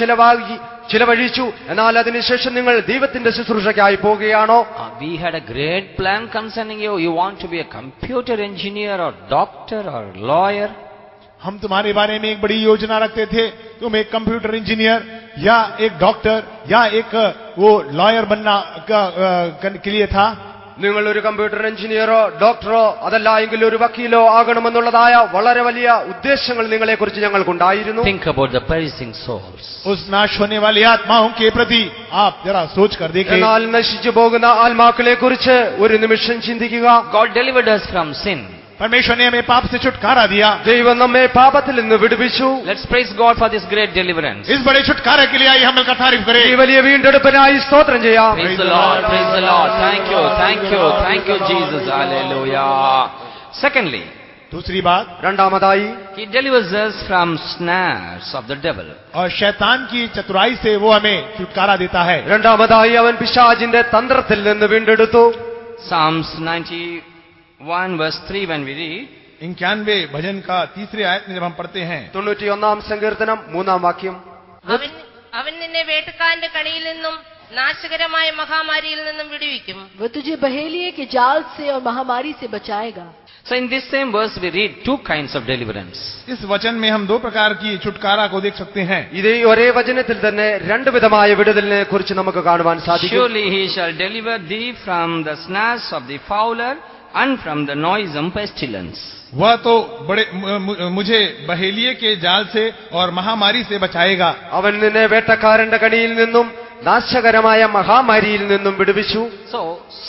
ചിലവഴിച്ചു, എന്നാൽ അതിനുശേഷം നിങ്ങൾ ദൈവത്തിന്റെ ശുശ്രൂഷയ്ക്കായി പോവുകയാണോ? We had a great plan concerning you. You want to be a computer engineer or doctor or lawyer. हम तुम्हारे बारे में एक बड़ी योजना रखते थे, तुम एक कंप्यूटर इंजीनियर या एक डॉक्टर या एक वो लॉयर बनना के लिए था. നിങ്ങൾ ഒരു കമ്പ്യൂട്ടർ എഞ്ചിനീയറോ ഡോക്ടറോ അതല്ല എങ്കിൽ ഒരു വക്കീലോ ആകണമെന്നുള്ളതായ വളരെ വലിയ ഉദ്ദേശങ്ങൾ നിങ്ങളെ കുറിച്ച് ഞങ്ങൾക്കുണ്ടായിരുന്നു. Think about the perishing souls. उस नाश होने वाली आत्माओं के प्रति आप जरा सोच कर देखें. എന്നാൽ നശിച്ചു പോകുന്ന ആത്മാക്കളെ കുറിച്ച് ഒരു നിമിഷം ചിന്തിക്കുക. God delivered us from sin. परमेश्वर ने हमें पाप से छुटकारा दिया. ദൈവം നമ്മെ പാപത്തിൽ നിന്ന് വിടുവിച്ചു. Let's praise God for this great deliverance. इस बड़े छुटकारे के लिए आइए हम मिलकर तारीफ ഈ करें. വലിയ വീണ്ടെടുപ്പിനായി സ്തോത്രം ചെയ്യാം. Praise the Lord, praise the Lord. Thank you, thank you, thank you Jesus. Hallelujah. Secondly, दूसरी बात, രണ്ടാമതായി He delivers us from snares of the devil. और शैतान की चतुराई से वो हमें छुटकारा देता है. രണ്ടാമതായി അവൻ പിശാചിന്റെ തന്ത്രത്തിൽ നിന്ന് വീണ്ടെടുത്തു. Psalms 91 verse 3 when we read, 91 भजन का तीसरे आयत में जब हम पढ़ते हैं, 91 സങ്കീർത്തനം 3 വാക്യം. അവൻ നിന്നെ വേട്ടക്കാരന്റെ കണിയിൽ നിന്നും നാശകരമായ മഹാമാരിയിൽ നിന്നും വിടുവിക്കും. वो तुझे बहेलिए के जाल से और महामारी से बचाएगा. so in this same verse we read two kinds of deliverance. इस वचन में हम दो प्रकार की छुटकारा को देख सकते हैं. ഇതേ ഒരേ വചനത്തിൽ തന്നെ രണ്ട് വിധമായ വിടുതലിനെ കുറിച്ച് നമുക്ക് കാണുവാൻ സാധിക്കും. Surely he shall deliver thee from the snares of the fowler and from the noisome pestilence. वह तो बड़े मुझे बहेलिये के जाल से और महामारी से बचाएगा. അവൻ നിന്നെ വേട്ടക്കാരന്റെ കണിയിൽ നിന്നും നാശകരമായ മഹാമാരിയിൽ നിന്നും വിടുവിച്ചു. So,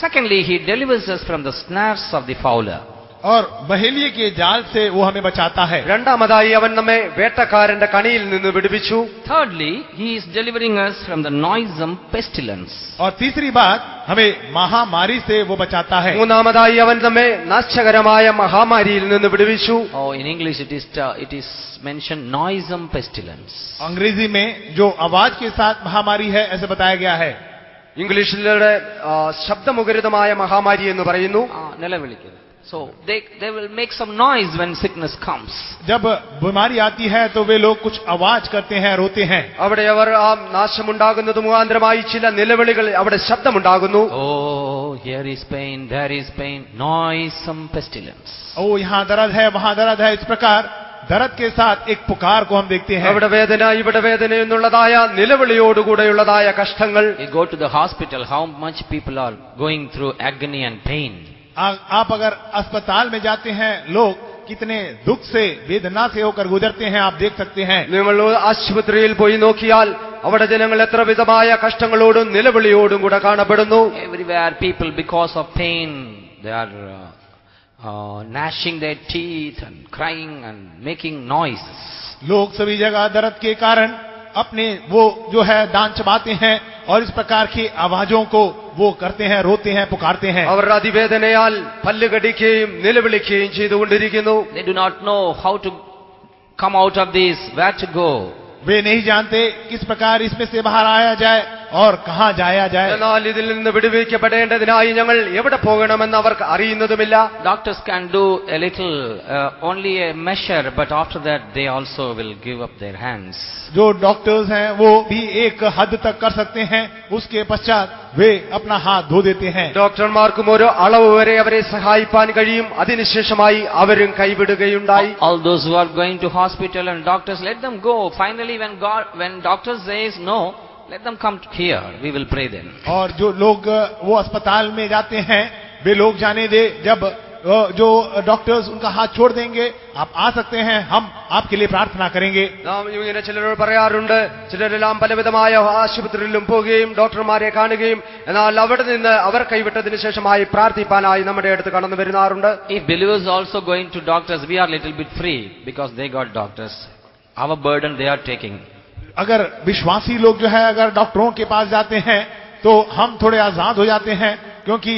secondly, he delivers us from the snares of the fowler. और बहेलिये के जाल से वो हमें बचाता है. രണ്ടാമതായി അവൻ നമ്മെ വേട്ടക്കാരന്റെ കണിയിൽ നിന്ന് വിടുവിച്ചു. Thirdly, he is delivering us from the noisome pestilence. और तीसरी बात, हमें महामारी से वो बचाता है. മൂന്നാമതായി അവൻ നമ്മെ നാശകരമായ മഹാമാരിയിൽ നിന്ന് വിടുവിച്ചു. Oh, in English it is mentioned noisome pestilence. अंग्रेजी में जो आवाज के साथ महामारी है ऐसे बताया गया है. ഇംഗ്ലീഷിലൂടെ ശബ്ദമുഖരിതമായ മഹാമാരി എന്ന് പറയുന്നു. നിലവിളിക്കുന്നത്. So they will make some noise when sickness comes. जब बीमारी आती है तो वे लोग कुछ आवाज करते हैं, रोते हैं. അവിടെ അവർ ആ നാശമുണ്ടാകുന്നത് മുഖാന്തരമായി ചില നിലവിളികൾ അവിടെ ശബ്ദമുണ്ടാകുന്നു. Oh, here is pain, there is pain, noisome pestilence. ओ यहाँ दर्द है, वहाँ दर्द है. इस प्रकार दर्द के साथ एक पुकार को हम देखते हैं. അവിടെ വേദന ഇവിടെ വേദന എന്നുള്ളതായ നിലവിളിയോടുകൂടെയുള്ളതായ കഷ്ടങ്ങൾ. You go to the hospital, how much people are going through agony and pain. आप अगर अस्पताल में जाते हैं, लोग कितने दुख से, वेदना से होकर गुजरते हैं, आप देख सकते हैं. നിങ്ങൾ ആശുപത്രിയിൽ പോയി നോക്കിയാൽ അവിടെ ജനങ്ങൾ എത്ര വിധമായ കഷ്ടങ്ങളോടും നിലവിളിയോടും കൂടെ കാണപ്പെടുന്നു. Everywhere people, because of pain, they are gnashing their teeth and crying and making noises. लोग सभी जगह दर्द के कारण अपने वो जो है दांत चबाते हैं और इस प्रकार की आवाजों को वो करते हैं, रोते हैं, पुकारते हैं. അവർ അതിവേദനയാൽ പല്ലുകടിക്കുകയും നിലവിളിക്കുകയും ചെയ്തുകൊണ്ടിരിക്കുന്നു. They do not know how to come out of this, where to go. वे नहीं जानते किस प्रकार इसमें से बाहर आया जाए और कहां जाया जाए. എന്നാൽ ഇതിൽ നിന്ന് വിടുവിക്കപ്പെടേണ്ടതിനായി ഞങ്ങൾ എവിടെ പോകണമെന്ന് അവർക്ക് അറിയുന്നതുമില്ല. Doctors can do a little, only a measure, but after that they also will give up their hands. जो डॉक्टर्स हैं वो भी एक हद तक कर सकते हैं, उसके पश्चात वे अपना हाथ धो देते हैं. ഡോക്ടർമാർക്കും ഒരു അളവ് വരെ അവരെ സഹായിപ്പാൻ കഴിയും. അതിനുശേഷമായി അവരും കൈവിടുകയുണ്ടായി. All those who are going to hospital and doctors, let them go. Finally, when doctor says no, let them come here, we will pray then. और जो लोग वो अस्पताल में जाते हैं, वे लोग जाने दे. जब जो डॉक्टर्स उनका हाथ छोड़ देंगे, आप आ सकते हैं, हम आपके लिए प्रार्थना करेंगे. നാം ഇങ്ങനെ ചിലരോട് പറയാറുണ്ട്. ചിലരെല്ലാം പലവിധമായ ആശുപത്രിയിലും പോവുകയും ഡോക്ടർമാരെ കാണുകയും എന്നാൽ അവിടെ നിന്ന് അവർ കൈവിട്ടതിന് ശേഷമായി പ്രാർത്ഥിപ്പാനായി നമ്മുടെ അടുത്ത് കടന്നു വരുന്നാറുണ്ട്. If believers also going to doctors, we are little bit free because they got doctors. Our burden they are taking. अगर विश्वासी लोग जो है अगर डॉक्टरों के पास जाते हैं तो हम थोड़े आजाद हो जाते हैं, क्योंकि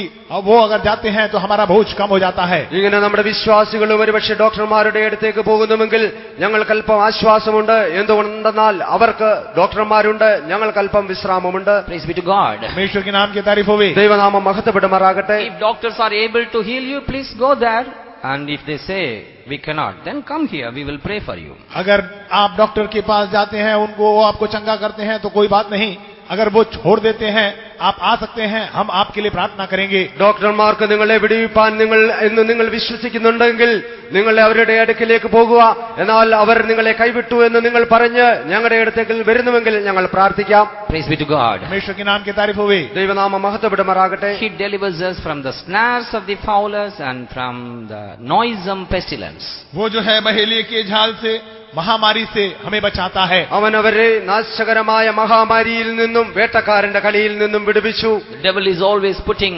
वो अगर जाते हैं तो हमारा बोझ कम हो जाता है. ഇങ്ങനെ നമ്മുടെ വിശ്വാസികളും ഒരുപക്ഷെ ഡോക്ടർമാരുടെ അടുത്തേക്ക് പോകുന്നുവെങ്കിൽ ഞങ്ങൾക്ക് അല്പം ആശ്വാസമുണ്ട്. എന്തുകൊണ്ടെന്നാൽ അവർക്ക് ഡോക്ടർമാരുണ്ട്, ഞങ്ങൾക്ക് അല്പം വിശ്രാമമുണ്ട്. Praise be to God. परमेश्वर के नाम की तारीफ होवे. ദൈവനാമം മഹത്വപ്പെടുമാറാകട്ടെ. If doctors are able to heal you, please go there. And if they say we cannot, then come here, we will pray for you. अगर आप डॉक्टर के पास जाते हैं, उनको वो आपको चंगा करते हैं तो कोई बात नहीं. अगर वो छोड़ देते हैं, आप आ सकते हैं, हम आपके लिए प्रार्थना करेंगे. ഡോക്ടർമാർക്ക് നിങ്ങളെ വിടുവിപ്പാൻ നിങ്ങൾ വിശ്വസിക്കുന്നുണ്ടെങ്കിൽ നിങ്ങൾ അവരുടെ അടുക്കിലേക്ക് പോകുക. എന്നാൽ അവർ നിങ്ങളെ കൈവിട്ടു എന്ന് നിങ്ങൾ പറഞ്ഞ് ഞങ്ങളുടെ അടുത്തേക്ക് വരുന്നുവെങ്കിൽ ഞങ്ങൾ പ്രാർത്ഥിക്കാം. Praise be to God. परमेश्वर के नाम की तारीफ होवे. ദൈവനാമം മഹത്വപ്പെടുമാറാകട്ടെ. He delivers us from the snares of the fowlers and from the noisome pestilence. वो जो है बहेलिये के झाल से, महामारी से हमें बचाता है. അവൻ അവരെ നാശകരമായ മഹാമാരിയിൽ നിന്നും വേട്ടക്കാരന്റെ കളിയിൽ നിന്നും വിടുവിച്ചു. The devil is always putting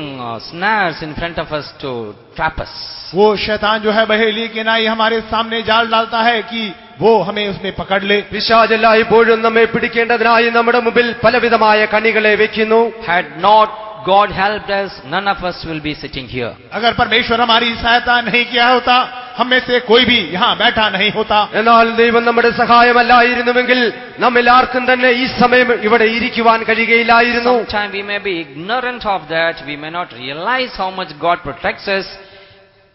snares in front of us to trap us. वो शैतान जो है बहेलिये के नाई हमारे सामने जाल डालता है कि वो हमें उसमें पकड़ ले. പിശാചെല്ലായ്പ്പോഴും നമ്മെ പിടിക്കേണ്ടതിനായി നമ്മുടെ മുമ്പിൽ പലവിധമായ കണികളെ വെക്കുന്നു. Had not God helped us, none of us will be sitting here. अगर परमेश्वर हमारी सहायता नहीं किया होता, हम में से कोई भी यहाँ बैठा नहीं होता. എന്നാൽ ദൈവം നമ്മുടെ സഹായമല്ലായിരുന്നുവെങ്കിൽ നമ്മിൽ ആർക്കും തന്നെ ഈ സമയം ഇവിടെ ഇരിക്കുവാൻ കഴിയുകയില്ലായിരുന്നു. Sometimes we may be ignorant of that, we may not realize how much God protects us,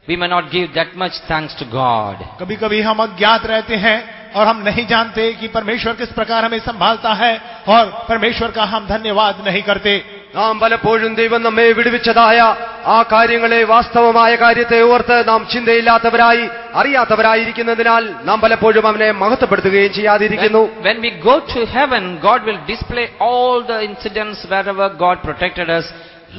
we may not give that much thanks to God. कभी कभी हम अज्ञात रहते हैं और हम नहीं जानते कि परमेश्वर किस प्रकार हमें संभालता है और परमेश्वर का हम धन्यवाद नहीं करते. നാം പലപ്പോഴും ദൈവം നമ്മെ വിടുവിച്ചതായ ആ കാര്യങ്ങളെ, വാസ്തവമായ കാര്യത്തെ ഓർത്ത് നാം ചിന്തയില്ലാത്തവരായി അറിയാത്തവരായിരിക്കുന്നതിനാൽ നാം പലപ്പോഴും അവനെ മഹത്വപ്പെടുത്തുകയും ചെയ്യാതിരിക്കുന്നു. When we go to heaven, God will display all the incidents wherever God protected us,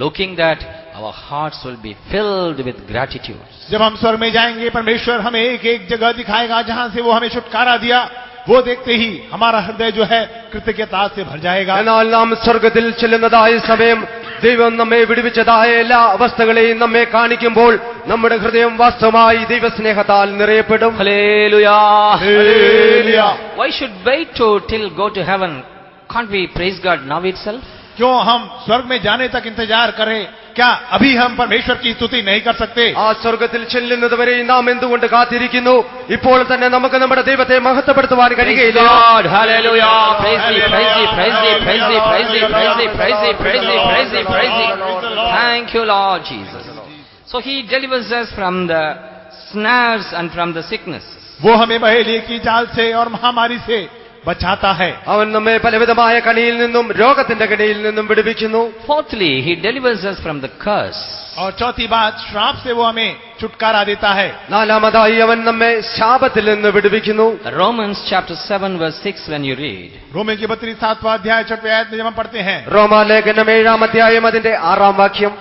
looking that our hearts will be filled with gratitude. जब हम स्वर्ग में जाएंगे, परमेश्वर हमें एक एक जगह दिखाएगा जहां से वो हमें छुटकारा दिया। वो देखते ही हमारा हृदय जो है कृतज्ञता से भर जाएगा। എന്നാൽ നാം സ്വർഗത്തിൽ ചെല്ലുന്നതായ സമയം ദൈവം നമ്മെ വിടുവിച്ചതായ എല്ലാ അവസ്ഥകളെയും നമ്മെ കാണിക്കുമ്പോൾ നമ്മുടെ ഹൃദയം വാസ്തവമായി ദൈവസ്നേഹത്താൽ നിറയപ്പെടും. Hallelujah. Hallelujah. Why should wait till go to heaven? Can't we praise God now itself? क्यों हम स्वर्ग में जाने तक इंतजार करें? क्या अभी हम परमेश्वर की स्तुति नहीं कर सकते? ആ സ്വർഗത്തിൽ ചെല്ലുന്നതുവരെ നാം എന്തുകൊണ്ട് കാത്തിരിക്കുന്നു? ഇപ്പോൾ തന്നെ നമുക്ക് നമ്മുടെ ദൈവത്തെ മഹത്വപ്പെടുത്തുവാൻ Praise കഴിയുകയില്ല. God. Hallelujah. Praise Thee, praise Thee, praise Thee, praise Thee, praise Thee, praise Thee, praise Thee, praise Thee, praise Thee, praise Thee. Thank you, Lord Jesus. So He delivers us from the snares and from the sicknesses. वो हमें बहेलिए की जाल से और महामारी से बचाता है। അവൻ നമ്മെ പലവിധമായ കണിയിൽ നിന്നും രോഗത്തിന്റെ കണിയിൽ നിന്നും വിടുവിക്കുന്നു. Fourthly, He delivers us from the curse. और चौथी बात, श्राप से वो हमें छुटकारा देता है। നാലാമതായി അവൻ നമ്മെ ശാപത്തിൽ നിന്ന് വിടുവിക്കുന്നു. Romans chapter 7 verse 6 when you read. रोमियों की 32वां अध्याय 6वें आयत में जब हम पढ़ते हैं, റോമാലേഖനം 7-ാം അധ്യായം അതിന്റെ 6-ാം വാക്യം.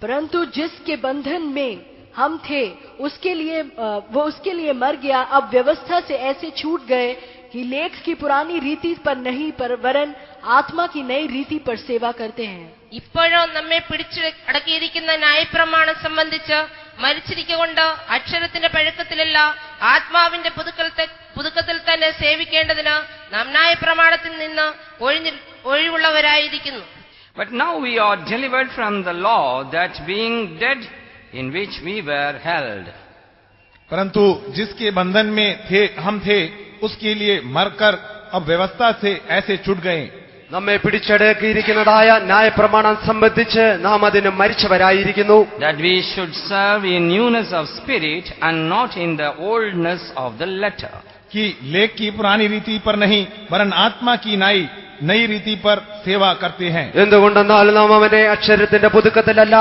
परंतु जिसके बंधन में हम थे वो उसके लिए मर गया। अब व्यवस्था से ऐसे छूट गए कि लेख की पुरानी रीति पर नहीं पर वरन आत्मा की नई रीति पर सेवा करते हैं। ഇപ്പോഴോ നമ്മെ പിടിച്ചു അടക്കിയിരിക്കുന്ന ന്യായപ്രമാണം സംബന്ധിച്ച് മരിച്ചിരിക്കൊണ്ട് അക്ഷരത്തിന്റെ പഴക്കത്തിലല്ല ആത്മാവിന്റെ പുതുക്കത്തിൽ തന്നെ സേവിക്കേണ്ടതിന് നാം ന്യായപ്രമാണത്തിൽ നിന്ന് ഒഴിവുള്ളവരായിരിക്കുന്നു. But now we are delivered from the law, that being dead in which we were held. परंतु जिसके बंधन में हम थे उसके लिए मरकर अब व्यवस्था से ऐसे छूट गए। നമ്മെ പിടിച്ചടക്കിയിരിക്കുന്നതായ ന്യായപ്രമാണം സംബന്ധിച്ച് നാം അതിന് മരിച്ചവരായിരിക്കുന്നു. That we should serve in newness of spirit and not in the oldness of the letter. कि लेख की पुरानी रीति पर नहीं वरन आत्मा की नई रीति पर सेवा करते हैं। എന്തുകൊണ്ടെന്നാൽ നാം അവനെ അക്ഷരത്തിന്റെ പുതുക്കത്തിലല്ല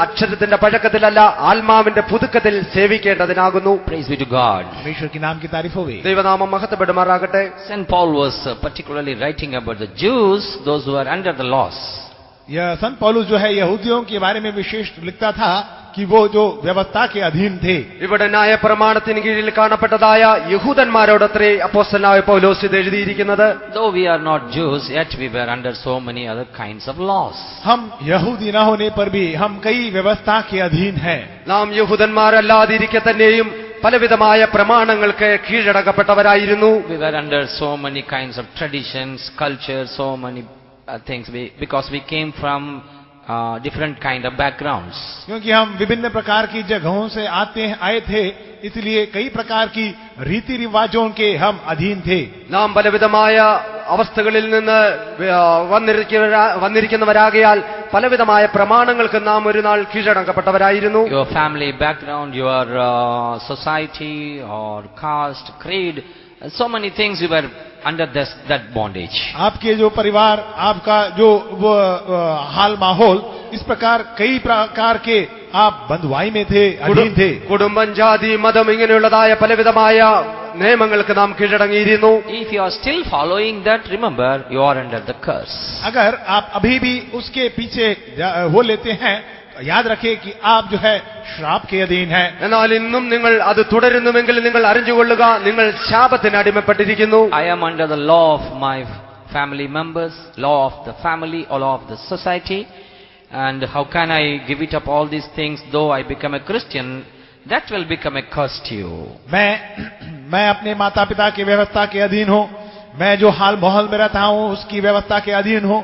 അക്ഷരത്തിന്റെ പഴക്കത്തിലല്ല ആത്മാവിന്റെ പുതുക്കത്തിൽ സേവിക്കേണ്ടതിനാകുന്നു. Praise be to God. परमेश्वर के नाम की तारीफ हो गई। ദൈവനാമം മഹത്വപ്പെടുമാറാകട്ടെ. St. Paul was particularly writing about the Jews, those who are under the laws. यह संत पौलुस जो है यहूदियों के बारे में विशेष लिखता था कि वो जो व्यवस्था के अधीन थे। ഇവിടെ ന്യായപ്രമാണത്തിന് കീഴിൽ കാണപ്പെട്ടതായ യഹൂദന്മാരോടത്രേ അപ്പോസ്തലനായ പൗലോസ് ഇത് എഴുതിയിരിക്കുന്നത്. Though we are not Jews, yet we were under so many other kinds of laws. हम यहूदी न होने पर भी हम कई व्यवस्था के अधीन हैं। നാം യഹൂദന്മാരല്ലാതിരിക്കെ തന്നെയും പലവിധമായ പ്രമാണങ്ങൾക്ക് കീഴടക്കപ്പെട്ടവരായിരുന്നു. We were under so many kinds of traditions, culture, so many things because we came from different kind of backgrounds. क्योंकि हम विभिन्न प्रकार की जगहों से आए थे, इसलिए कई प्रकार की रीति रिवाजों के हम अधीन थे। നാം പലവിധമായ അവസ്ഥകളിൽ നിന്ന് വന്നിരിക്കുന്നവരാകയാൽ പലവിധമായ പ്രമാണങ്ങൾക്ക് നാം ഒരു നാൾ കീഴടക്കപ്പെട്ടവരായിരുന്നു. Your family background, your society or caste, creed, so many things you were under that bondage. आपके जो परिवार, आपका जो हाल माहौल, इस प्रकार कई प्रकार के आप बंधुआई में थे, अधीन थे। കുടുംബം, ജാതി, മതം ഇങ്ങനെയുള്ളതായ പലവിധമായ നിയമങ്ങൾക്ക് നാം കീഴടങ്ങിയിരുന്നു. If you are still following that, remember you are under the curse. अगर आप अभी भी उसके पीछे वो लेते हैं, याद रखें कि आप जो है श्राप के अधीन हैं। എന്നാൽ ഇന്നും നിങ്ങൾ അത് തുടരുന്നുവെങ്കിൽ നിങ്ങൾ അറിഞ്ഞുകൊള്ളുക, നിങ്ങൾ ശാപത്തിന് അടിമപ്പെട്ടിരിക്കുന്നു. I am under the law of my family members, law of the family, law of the society, and how can I give it up all these things though I become a Christian? That will become a curse to you. मैं अपने माता पिता की व्यवस्था के अधीन हूँ, मैं जो हाल माहौल में रहता हूँ उसकी व्यवस्था के अधीन हूँ।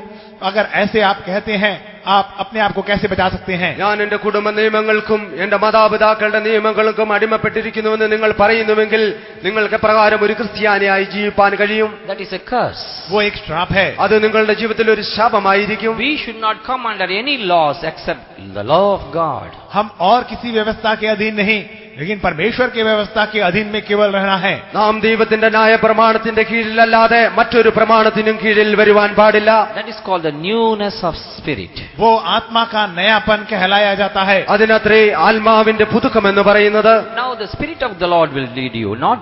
अगर ऐसे आप कहते हैं, आप अपने आप को कैसे बचा सकते हैं? ഞാൻ എന്റെ കുടുംബ നിയമങ്ങൾക്കും എന്റെ മാതാപിതാക്കളുടെ നിയമങ്ങൾക്കും അടിമപ്പെട്ടിരിക്കുന്നുവെന്ന് നിങ്ങൾ പറയുന്നുവെങ്കിൽ നിങ്ങൾക്ക് പ്രകാരം ഒരു ക്രിസ്ത്യാനിയായി ജീവിപ്പാൻ കഴിയും. That is a curse. वो एक श्राप है। അത് നിങ്ങളുടെ ജീവിതത്തിൽ ഒരു ശാപമായിരിക്കും. We should not come under any laws except the law of God. हम और किसी व्यवस्था के अधीन नहीं, लेकिन परमेश्वर की व्यवस्था के अधीन में केवल रहना है। നാം ദൈവത്തിന്റെ ന്യായ പ്രമാണത്തിന്റെ കീഴിലല്ലാതെ മറ്റൊരു പ്രമാണത്തിനും കീഴിൽ വരുവാൻ പാടില്ല. That is called the newness of spirit. वो आत्मा का नयापन कहलाया जाता है। അതിനത്രേ ആത്മാവിന്റെ പുതുക്കം എന്ന് പറയുന്നത്. Now the spirit of the Lord will lead you, not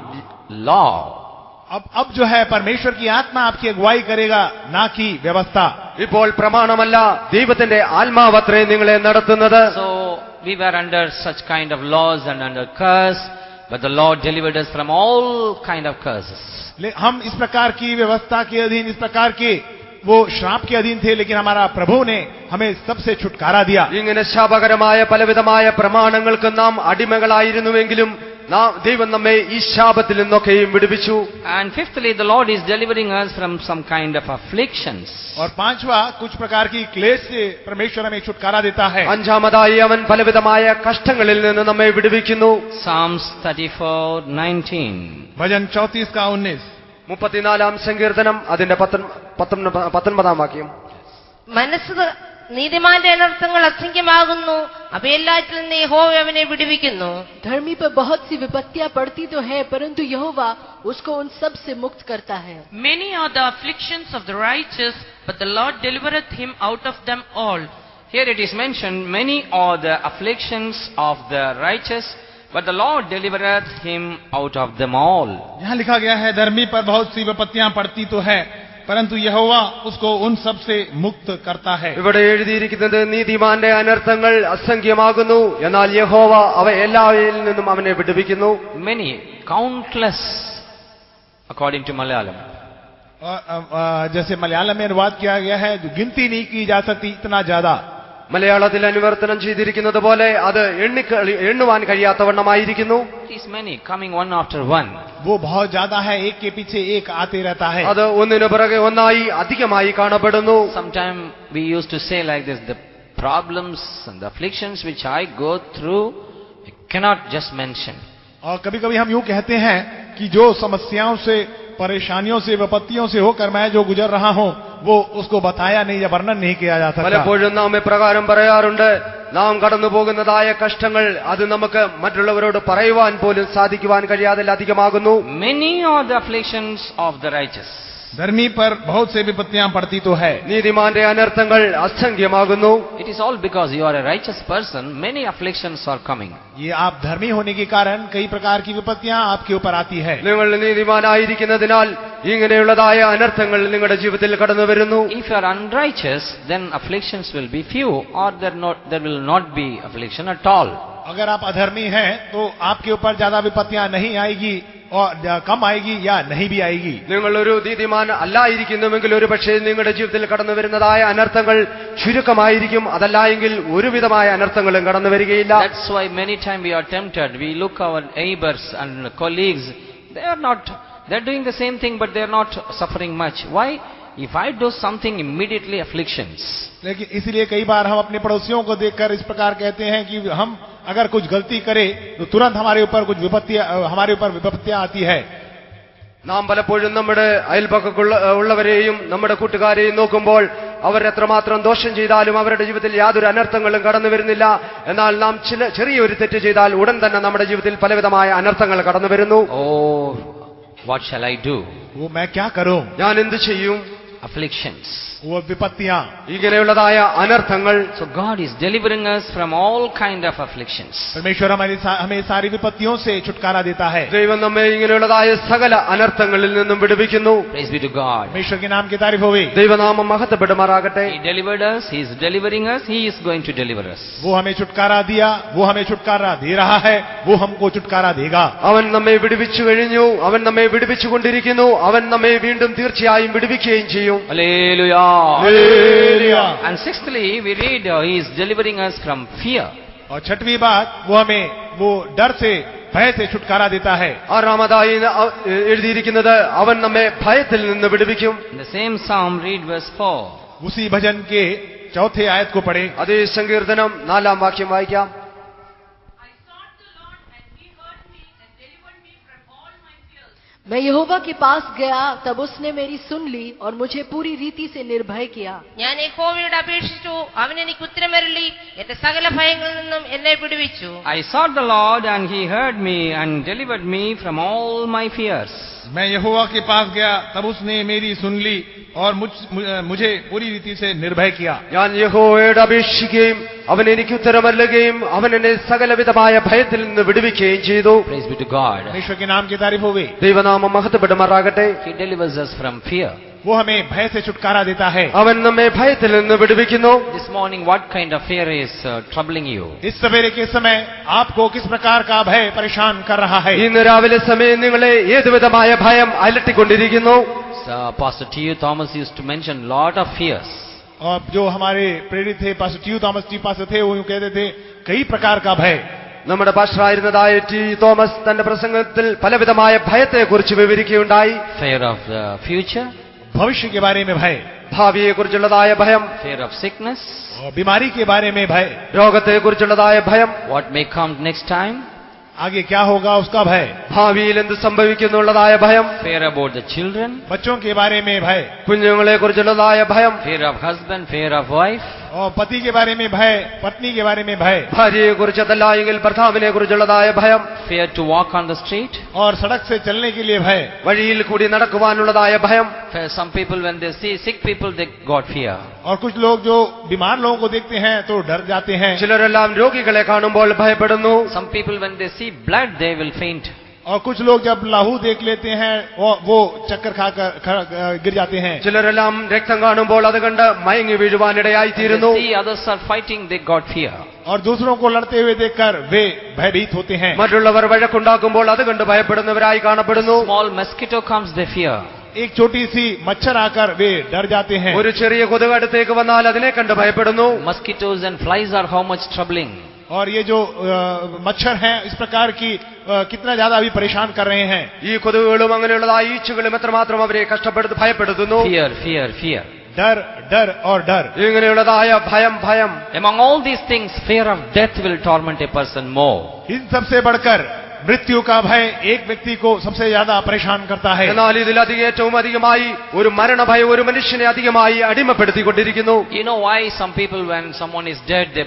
law. अब जो है परमेश्वर की आत्मा आपकी अगुवाई करेगा, ना कि व्यवस्था। ഇപ്പോൾ പ്രമാണമല്ല, ദൈവത്തിന്റെ ആത്മാവത്രേ നിങ്ങളെ നടത്തുന്നത്. So we were under such kind of laws and under curse, but the Lord delivered us from all kind of curses. हम इस प्रकार की व्यवस्था के अधीन, इस प्रकार के वो श्राप के अधीन थे, लेकिन हमारा प्रभु ने हमें सबसे छुटकारा दिया. ഇങ്ങനെ ശാപകരമായ പലവിധമായ പ്രമാണങ്ങൾക്ക് നാം അടിമകളായിരുന്നുവെങ്കിലും ദൈവം നമ്മെ ഈ ശാപത്തിൽ നിന്നൊക്കെയും വിടുവിച്ചു. And fifthly, the Lord is delivering us from some kind of afflictions. और पांचवा, कुछ प्रकार की क्लेश से परमेश्वर हमें छुटकारा देता है. അഞ്ചാമതായി അവൻ പലവിധമായ കഷ്ടങ്ങളിൽ നിന്ന് നമ്മെ വിടുവിക്കുന്നു. Psalms 34:19. भजन 34 का 19. 34-ാം സങ്കീർത്തനം അതിന്റെ 19-ാം വാക്യം. മനസ്സ് നീതിമാന്റെ അനർത്ഥങ്ങൾ അസംഖ്യമാകുന്നു, അവയെല്ലാറ്റിൽ നിന്ന് യഹോവ അവനെ വിടുവിക്കുന്നു. धर्मी पर बहुत सी विपत्तियां पड़ती तो है, परंतु यहोवा उसको उन सब से मुक्त करता है. Many are the afflictions of the righteous, but the Lord delivereth him out of them all. Here it is mentioned, many are the afflictions of the righteous, but the Lord delivereth him out of them all. यहाँ लिखा गया है, धर्मी पर बहुत सी विपत्तियां पड़ती तो है, परंतु यहोवा उसको उन सब से मुक्त करता है. ഇവിടെ എഴുതിയിരിക്കുന്നത് നീതിമാന്റെ അനർത്ഥങ്ങൾ അസംഖ്യമാകുന്നു, എന്നാൽ യഹോവ അവ എല്ലാവരിൽ നിന്നും അവനെ വിടുവിക്കുന്നു. Many, countless, according to Malayalam. जैसे मलयालम में अनुवाद किया गया है, जो गिनती नहीं की जा सकती, इतना ज्यादा. മലയാളത്തിൽ അനുവർത്തനം ചെയ്തിരിക്കുന്നത് പോലെ അത് എണ്ണുവാൻ കഴിയാത്തവണ്ണമായിരിക്കുന്നു. It is many, coming one after one. वो बहुत ज्यादा है, एक के पीछे एक आते रहता है. അത് ഒന്നിനു പിറകെ ഒന്നായി അധികമായി കാണപ്പെടുന്നു. Sometime we used to say like this, the problems and the afflictions which I go through, I cannot just mention. और कभी कभी हम यूं कहते हैं कि जो समस्याओं से, परेशानियों से, विपत्तियों से होकर मैं जो गुजर रहा हूं, वो उसको बताया नहीं या वर्णन नहीं किया जा सकता. പലപ്പോഴും നാം ഇപ്രകാരം പറയാറുണ്ട്, നാം കടന്നു പോകുന്നതായ കഷ്ടങ്ങൾ അത് നമുക്ക് മറ്റുള്ളവരോട് പറയുവാൻ പോലും സാധിക്കുവാൻ കഴിയാതിലധികമാകുന്നു. Many are the afflictions of the righteous. धर्मी पर बहुत से विपत्तियां पड़ती तो है. നീതിമാന്റെ അനർത്ഥങ്ങൾ അസംഖ്യമാകുന്നു. It is all because you are a righteous person, many afflictions are coming. ये आप धर्मी होने के कारण कई प्रकार की विपत्तियां आपके ऊपर आती है. നിങ്ങൾ നീതിമാനായിരിക്കുന്നതിനാൽ ഇങ്ങനെയുള്ളതായ അനർത്ഥങ്ങൾ നിങ്ങളുടെ ജീവിതത്തിൽ കടന്നു വരുന്നു. If you are unrighteous, then afflictions will be few, or there will not be affliction at all. अगर आप अधर्मी हैं तो आपके ऊपर ज्यादा विपत्तियां नहीं आएगी, और कम आएगी या नहीं भी आएगी. നിങ്ങൾ ഒരു നീതിമാൻ അല്ലായിരിക്കുന്നുവെങ്കിൽ ഒരു പക്ഷേ നിങ്ങളുടെ ജീവിതത്തിൽ കടന്നു വരുന്നതായ അനർത്ഥങ്ങൾ ചുരുക്കമായിരിക്കും, അതല്ല എങ്കിൽ ഒരുവിധമായ അനർത്ഥങ്ങളും കടന്നു വരികയില്ല. That's why many times we are tempted. We look our neighbors and colleagues. They're doing the same thing, but they're not suffering much. Why? If I do something, immediately afflictions. लेकिन इसलिए कई बार हम अपने पड़ोसियों को देखकर इस प्रकार कहते हैं कि हम अगर कुछ गलती करें तो तुरंत हमारे ऊपर विपत्तियां आती है. നാം പലപ്പോഴും നമ്മുടെ അയൽപക്കമുള്ളവരെയും നമ്മുടെ കൂട്ടുകാരെയും നോക്കുമ്പോൾ അവർ എത്രമാത്രം ദോഷം ചെയ്താലും അവരുടെ ജീവിതത്തിൽ യാതൊരു അനർത്ഥങ്ങളും കടന്നു വരുന്നില്ല. എന്നാൽ നാം ചെറിയൊരു തെറ്റ് ചെയ്താൽ ഉടൻ തന്നെ നമ്മുടെ ജീവിതത്തിൽ പലവിധമായ അനർത്ഥങ്ങൾ കടന്നു വരുന്നു. Oh, what shall I do? वो मैं क्या करूं? ഞാൻ എന്ത് ചെയ്യും? Afflictions. वो विपत्तियां, ഇങ്ങനെയുള്ളതായ അനർത്ഥങ്ങൾ. So God is delivering us from all kind of afflictions. परमेश्वर हमें सारी विपत्तियों से छुटकारा देता है. ദൈവം നമ്മെ ഇങ്ങനെയുള്ളതായ സകല അനർത്ഥങ്ങളിൽ നിന്നും വിടുവിക്കുന്നു. Praise be to God. परमेश्वर के नाम की तारीफ होवे. ദൈവനാമം മഹത്വപ്പെടുമാറാകട്ടെ. He delivered us, He is delivering us, He is going to deliver us. वो हमें छुटकारा दिया, वो हमें छुटकारा दे रहा है, वो हमको छुटकारा देगा. അവൻ നമ്മെ വിടുവിച്ചു കഴിഞ്ഞു, അവൻ നമ്മെ വിടുവിച്ചുകൊണ്ടിരിക്കുന്നു, അവൻ നമ്മെ വീണ്ടും തീർച്ചയായും വിടുവിക്കുകയും ചെയ്യും. Hallelujah. Hallelujah. And sixthly, we read He is delivering us from fear. और छठवीं बात, वो हमें वो डर से, भय से छुटकारा देता है. ആറാമതായി എഴുതിയിരിക്കുന്നത് അവൻ നമ്മെ ഭയത്തിൽ നിന്ന് വിടുവിക്കും. In the same psalm, read verse 4. उसी भजन के चौथे आयत को पढ़े. അതേ സങ്കീർത്തനം 4-ാം വാക്യം വായിക്കാം. मैं यहोवा के पास गया, तब उसने मेरी सुन ली और मुझे पूरी रीति से निर्भय किया. ഞാൻ യഹോവയോട് അപേക്ഷിച്ചു, അവൻ എനിക്ക് ഉത്തരമരുളി, എന്റെ സകല ഭയങ്ങളിൽ നിന്നും എന്നെ വിടുവിച്ചു. I sought the Lord and He heard me and delivered me from all my fears. मैं यहोवा के पास गया, तब उसने मेरी सुन ली और मुझे पूरी रीति से निर्भय किया. ഞാൻ യഹോവയോട് അപേക്ഷിക്കുകയും അവൻ എനിക്ക് ഉത്തരമരുളുകയും അവൻ എന്നെ സകലവിധമായ ഭയത്തിൽ നിന്ന് വിടുവിക്കുകയും ചെയ്തു. Praise be to God. परमेश्वर के नाम की तारीफ हो गई. ദൈവനാമം മഹത്വപ്പെടുമാറാകട്ടെ. He delivers us from fear. वो हमें भय से छुटकारा देता है. അവൻ നമ്മെ ഭയത്തിൽ നിന്ന് വിടുവിക്കുന്നു. This morning, what kind of fear is troubling you? इस सवेरे के समय आपको किस प्रकार का भय परेशान कर रहा है? ഇന്ന് രാവിലെ സമയം നിങ്ങളെ ഏതുവിധമായ ഭയം അലട്ടിക്കൊണ്ടിരിക്കുന്നു? Pastor T.U. Thomas used to mention lot of fears. और जो हमारे प्रेरित थे पास्टर टी थॉमस जी पास्टर थे, वो यूं कहते थे कई प्रकार का भय. നമ്മുടെ പാസ്റ്ററായിരുന്നതായ ടി തോമസ് തന്റെ പ്രസംഗത്തിൽ പലവിധമായ ഭയത്തെക്കുറിച്ച് വിവരിക്കുകയുണ്ടായി. Fear of the future, भविष्य के बारे में भय, ഭാവിയെക്കുറിച്ചുള്ളതായ ഭയം, fear of sickness, और बीमारी के बारे में भय, രോഗത്തെക്കുറിച്ചുള്ളതായ ഭയം, what may come next time, आगे क्या होगा उसका भय, ഭാവിയിൽ എന്ത് സംഭവിക്കുന്നുള്ളതായ ഭയം, fear about the children, बच्चों के बारे में भय, കുഞ്ഞുങ്ങളെക്കുറിച്ചുള്ളതായ ഭയം, fear of husband, fear of wife, और पति के बारे में भय, पत्नी के बारे में भय, ഭാര്യയെക്കുറിച്ചല്ല എങ്കിൽ ഭർത്താവിനെ കുറിച്ചുള്ളതായ ഭയം, fear to walk on the street. और सड़क से चलने के लिए भय. വഴിയിൽ കൂടി നടക്കുവാനുള്ളതായ ഭയം. Some people, when they see sick people, they got fear. और कुछ लोग जो बीमार लोगों को देखते हैं तो डर जाते हैं. ചിലരെല്ലാം രോഗികളെ കാണുമ്പോൾ ഭയപ്പെടുന്നു. Some people, when they see blood, they will faint. और कुछ लोग जब लहू देख लेते हैं वो चक्कर खाकर गिर जाते हैं. ചിലരെല്ലാം രക്തം കാണുമ്പോൾ അത് കണ്ട് മയങ്ങി വീഴുവാനിടയായി When തീരുന്നു. they see others are fighting, they got fear. और दूसरों को लड़ते हुए देखकर वे भयभीत होते हैं. മറ്റുള്ളവർ വഴക്കുണ്ടാക്കുമ്പോൾ അത് കണ്ട് ഭയപ്പെടുന്നവരായി കാണപ്പെടുന്നു. Small mosquito comes, they fear. एक छोटी सी मच्छर आकर वे डर जाते हैं. ഒരു ചെറിയ കൊതുക് അടുത്തേക്ക് വന്നാൽ അതിനെ കണ്ട് ഭയപ്പെടുന്നു. Mosquitoes and flies are how much troubling. और ये जो मच्छर हैं इस प्रकार की कितना ज्यादा अभी परेशान कर रहे हैं. ഈ കൊതുകുകളും അങ്ങനെയുള്ളതായ ഈച്ചകളും എത്രമാത്രം അവരെ കഷ്ടപ്പെടുത്തി ഭയപ്പെടുത്തുന്നു. Fear, fear, fear. डर डर और डर. ഇങ്ങനെയുള്ളതായ ഭയം ഭയം. Among all these things, fear of death will torment a person more. इन सबसे बढ़कर मृत्यु का भय एक व्यक्ति को सबसे ज्यादा परेशान करता है. എന്നാൽ ഇതിലധികം ഏറ്റവും അധികമായി ഒരു മരണഭയം ഒരു മനുഷ്യനെ അധികമായി അടിമപ്പെടുത്തിക്കൊണ്ടിരിക്കുന്നു. You know why some people, when someone is dead, they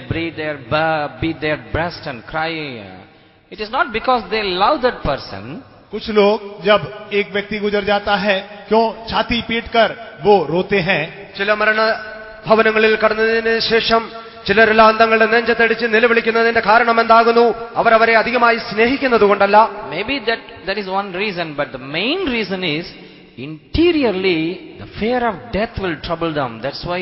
beat their breast and cry? It is not because they love that person. कुछ लोग जब एक व्यक्ति गुजर जाता है क्यों छाती पीटकर वो रोते हैं. ചില മരണ ഭവനങ്ങളിൽ കടന്നതിന് ശേഷം ചിലരെല്ലാം തങ്ങളുടെ നെഞ്ചത്തടിച്ച് നിലവിളിക്കുന്നതിന്റെ കാരണം എന്താകുന്നു? അവർ അവരെ അധികമായി സ്നേഹിക്കുന്നത് കൊണ്ടല്ല. Maybe that is one reason, but the main reason is interiorly the fear of death will trouble them. That's why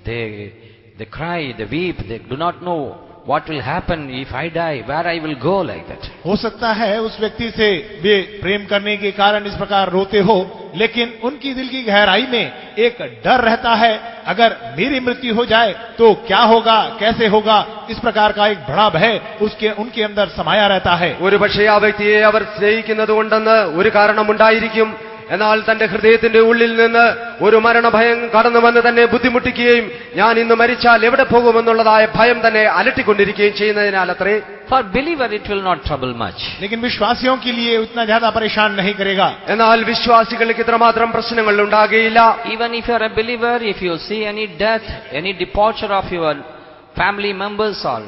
they cry, they weep, they do not know what will happen if I die, where I will go, like that. हो सकता है उस व्यक्ति से वे प्रेम करने के कारण इस प्रकार रोते हो, लेकिन उनकी दिल की गहराई में एक डर रहता है, अगर मेरी मृत्यु हो जाए तो क्या होगा, कैसे होगा. इस प्रकार का एक बड़ा भय उनके अंदर समाया रहता है. ഒരു പക്ഷേ ആ വ്യക്തിയെ അവർ സ്നേഹിക്കുന്നത് കൊണ്ടെന്ന് ഒരു കാരണമുണ്ടായിരിക്കും. എന്നാൽ തന്റെ ഹൃദയത്തിന്റെ ഉള്ളിൽ നിന്ന് ഒരു മരണഭയം കടന്നു വന്ന് തന്നെ ബുദ്ധിമുട്ടിക്കുകയും ഞാൻ ഇന്ന് മരിച്ചാൽ എവിടെ പോകുമെന്നുള്ളതായ ഭയം തന്നെ അലട്ടിക്കൊണ്ടിരിക്കുകയും ചെയ്യുന്നതിനാൽ അത്രേ. For believer it will not trouble much. लेकिन विश्वासियों के लिए उतना ज्यादा परेशान नहीं करेगा. എന്നാൽ വിശ്വാസികൾക്ക് ഇത്രമാത്രം പ്രശ്നങ്ങൾ ഉണ്ടാകുകയില്ല. Even if you are a believer, if you see any death, any departure of your family members or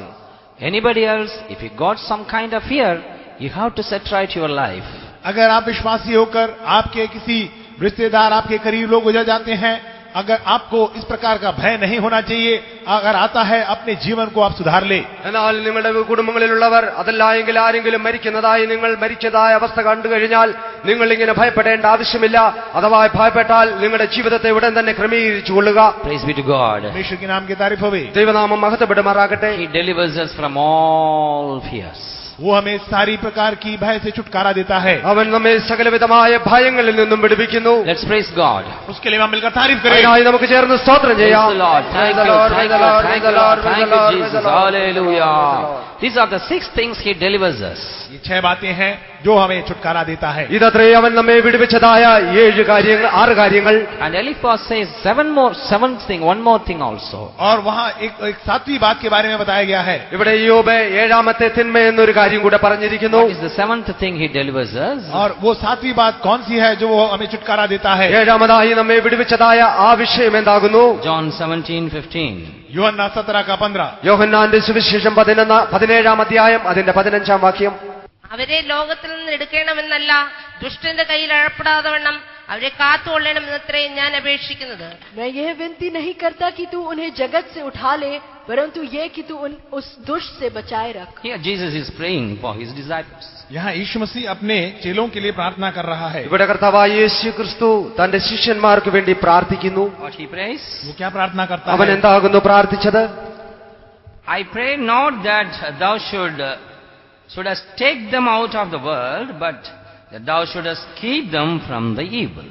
anybody else, if you got some kind of fear, you have to set right your life. अगर आप विश्वासी होकर आपके किसी रिश्तेदार आपके करीब लोग गुजर जाते हैं, अगर आपको इस प्रकार का भय नहीं होना चाहिए, अगर आता है अपने जीवन को आप सुधार ले. എന്നാൽ നിങ്ങളുടെ കുടുംബങ്ങളിലുള്ളവർ അതല്ല എങ്കിൽ ആരെങ്കിലും മരിക്കുന്നതായി നിങ്ങൾ മരിച്ചതായ അവസ്ഥ കണ്ടു കഴിഞ്ഞാൽ നിങ്ങൾ ഇങ്ങനെ ഭയപ്പെടേണ്ട ആവശ്യമില്ല. അഥവാ ഭയപ്പെട്ടാൽ നിങ്ങളുടെ ജീവിതത്തെ ഉടൻ തന്നെ ക്രമീകരിച്ചു കൊള്ളുക. Praise be to God. परमेश्वर के नाम की तारीफ होवे. ദൈവനാമം മഹത്വപ്പെടുമാറാകട്ടെ. He delivers us from all fears. वो हमें सारी प्रकार की भय से छुटकारा देता है. അവൻ നമ്മെ സകലവിധമായ ഭയങ്ങളിൽ നിന്നും വിടുവിക്കുന്നു. Let's praise God. उसके लिए हम मिलकर तारीफ करें. അതിനായി നമുക്ക് ചേർന്ന് സ്തോത്രം Praise ചെയ്യാം. the Lord. Thank you, thank you, thank you, Lord. Thank you, Jesus. Hallelujah. These are the 6 things He delivers us. ये 6 बातें हैं जो हमें छुटकारा देता है. ഇതത്രേ അവൻ നമ്മെ വിടുവിച്ചതായ 6 കാര്യങ്ങൾ. And Eliphaz says seventh thing, one more thing also. और वहाँ एक 7वीं बात के बारे में बताया गया है. ഇവിടെ യോബ് 7ാമത്തെ തിന്മ എന്നൊരു കാര്യം കൂടെ പറഞ്ഞിരിക്കുന്നു. What is the 7th thing He delivers us? और वो 7वीं बात कौन सी है जो वो हमें छुटकारा देता है? 7ാമതായി നമ്മെ വിടുവിച്ചതായ ആ വിഷയം എന്താകുന്നു? John 17:15. യോഹന്നാൻ 17 का 15. യോഹന്നാന്റെ സുവിശേഷം 17-ാം അധ്യായം അതിന്റെ 15-ാം വാക്യം. അവരെ ലോകത്തിൽ നിന്ന് എടുക്കണമെന്നല്ല, ദുഷ്ടന്റെ കയ്യിൽ അഴപ്പെടാതെ വണ്ണം അവരെ കാത്തുകൊള്ളണമെന്നത്രേ ഞാൻ അപേക്ഷിക്കുന്നത്. मैं यह विनती नहीं करता कि तू उन्हें जगत से उठा ले, परंतु ये कि तू उस दुष्ट से बचाए रख. Here Jesus is praying for his disciples. यहाँ यीशु मसीह अपने चेलों के लिए प्रार्थना कर रहा है. ഇവിടെ കർത്താവായ യേശു ക്രിസ്തു തന്റെ ശിഷ്യന്മാർക്ക് വേണ്ടി പ്രാർത്ഥിക്കുന്നു. What he prays? वो क्या प्रार्थना करता അവൻ है? എന്താകുന്നു പ്രാർത്ഥിച്ചത്? I pray not that thou shouldest take them out of the world, but that thou shouldest keep them from the evil.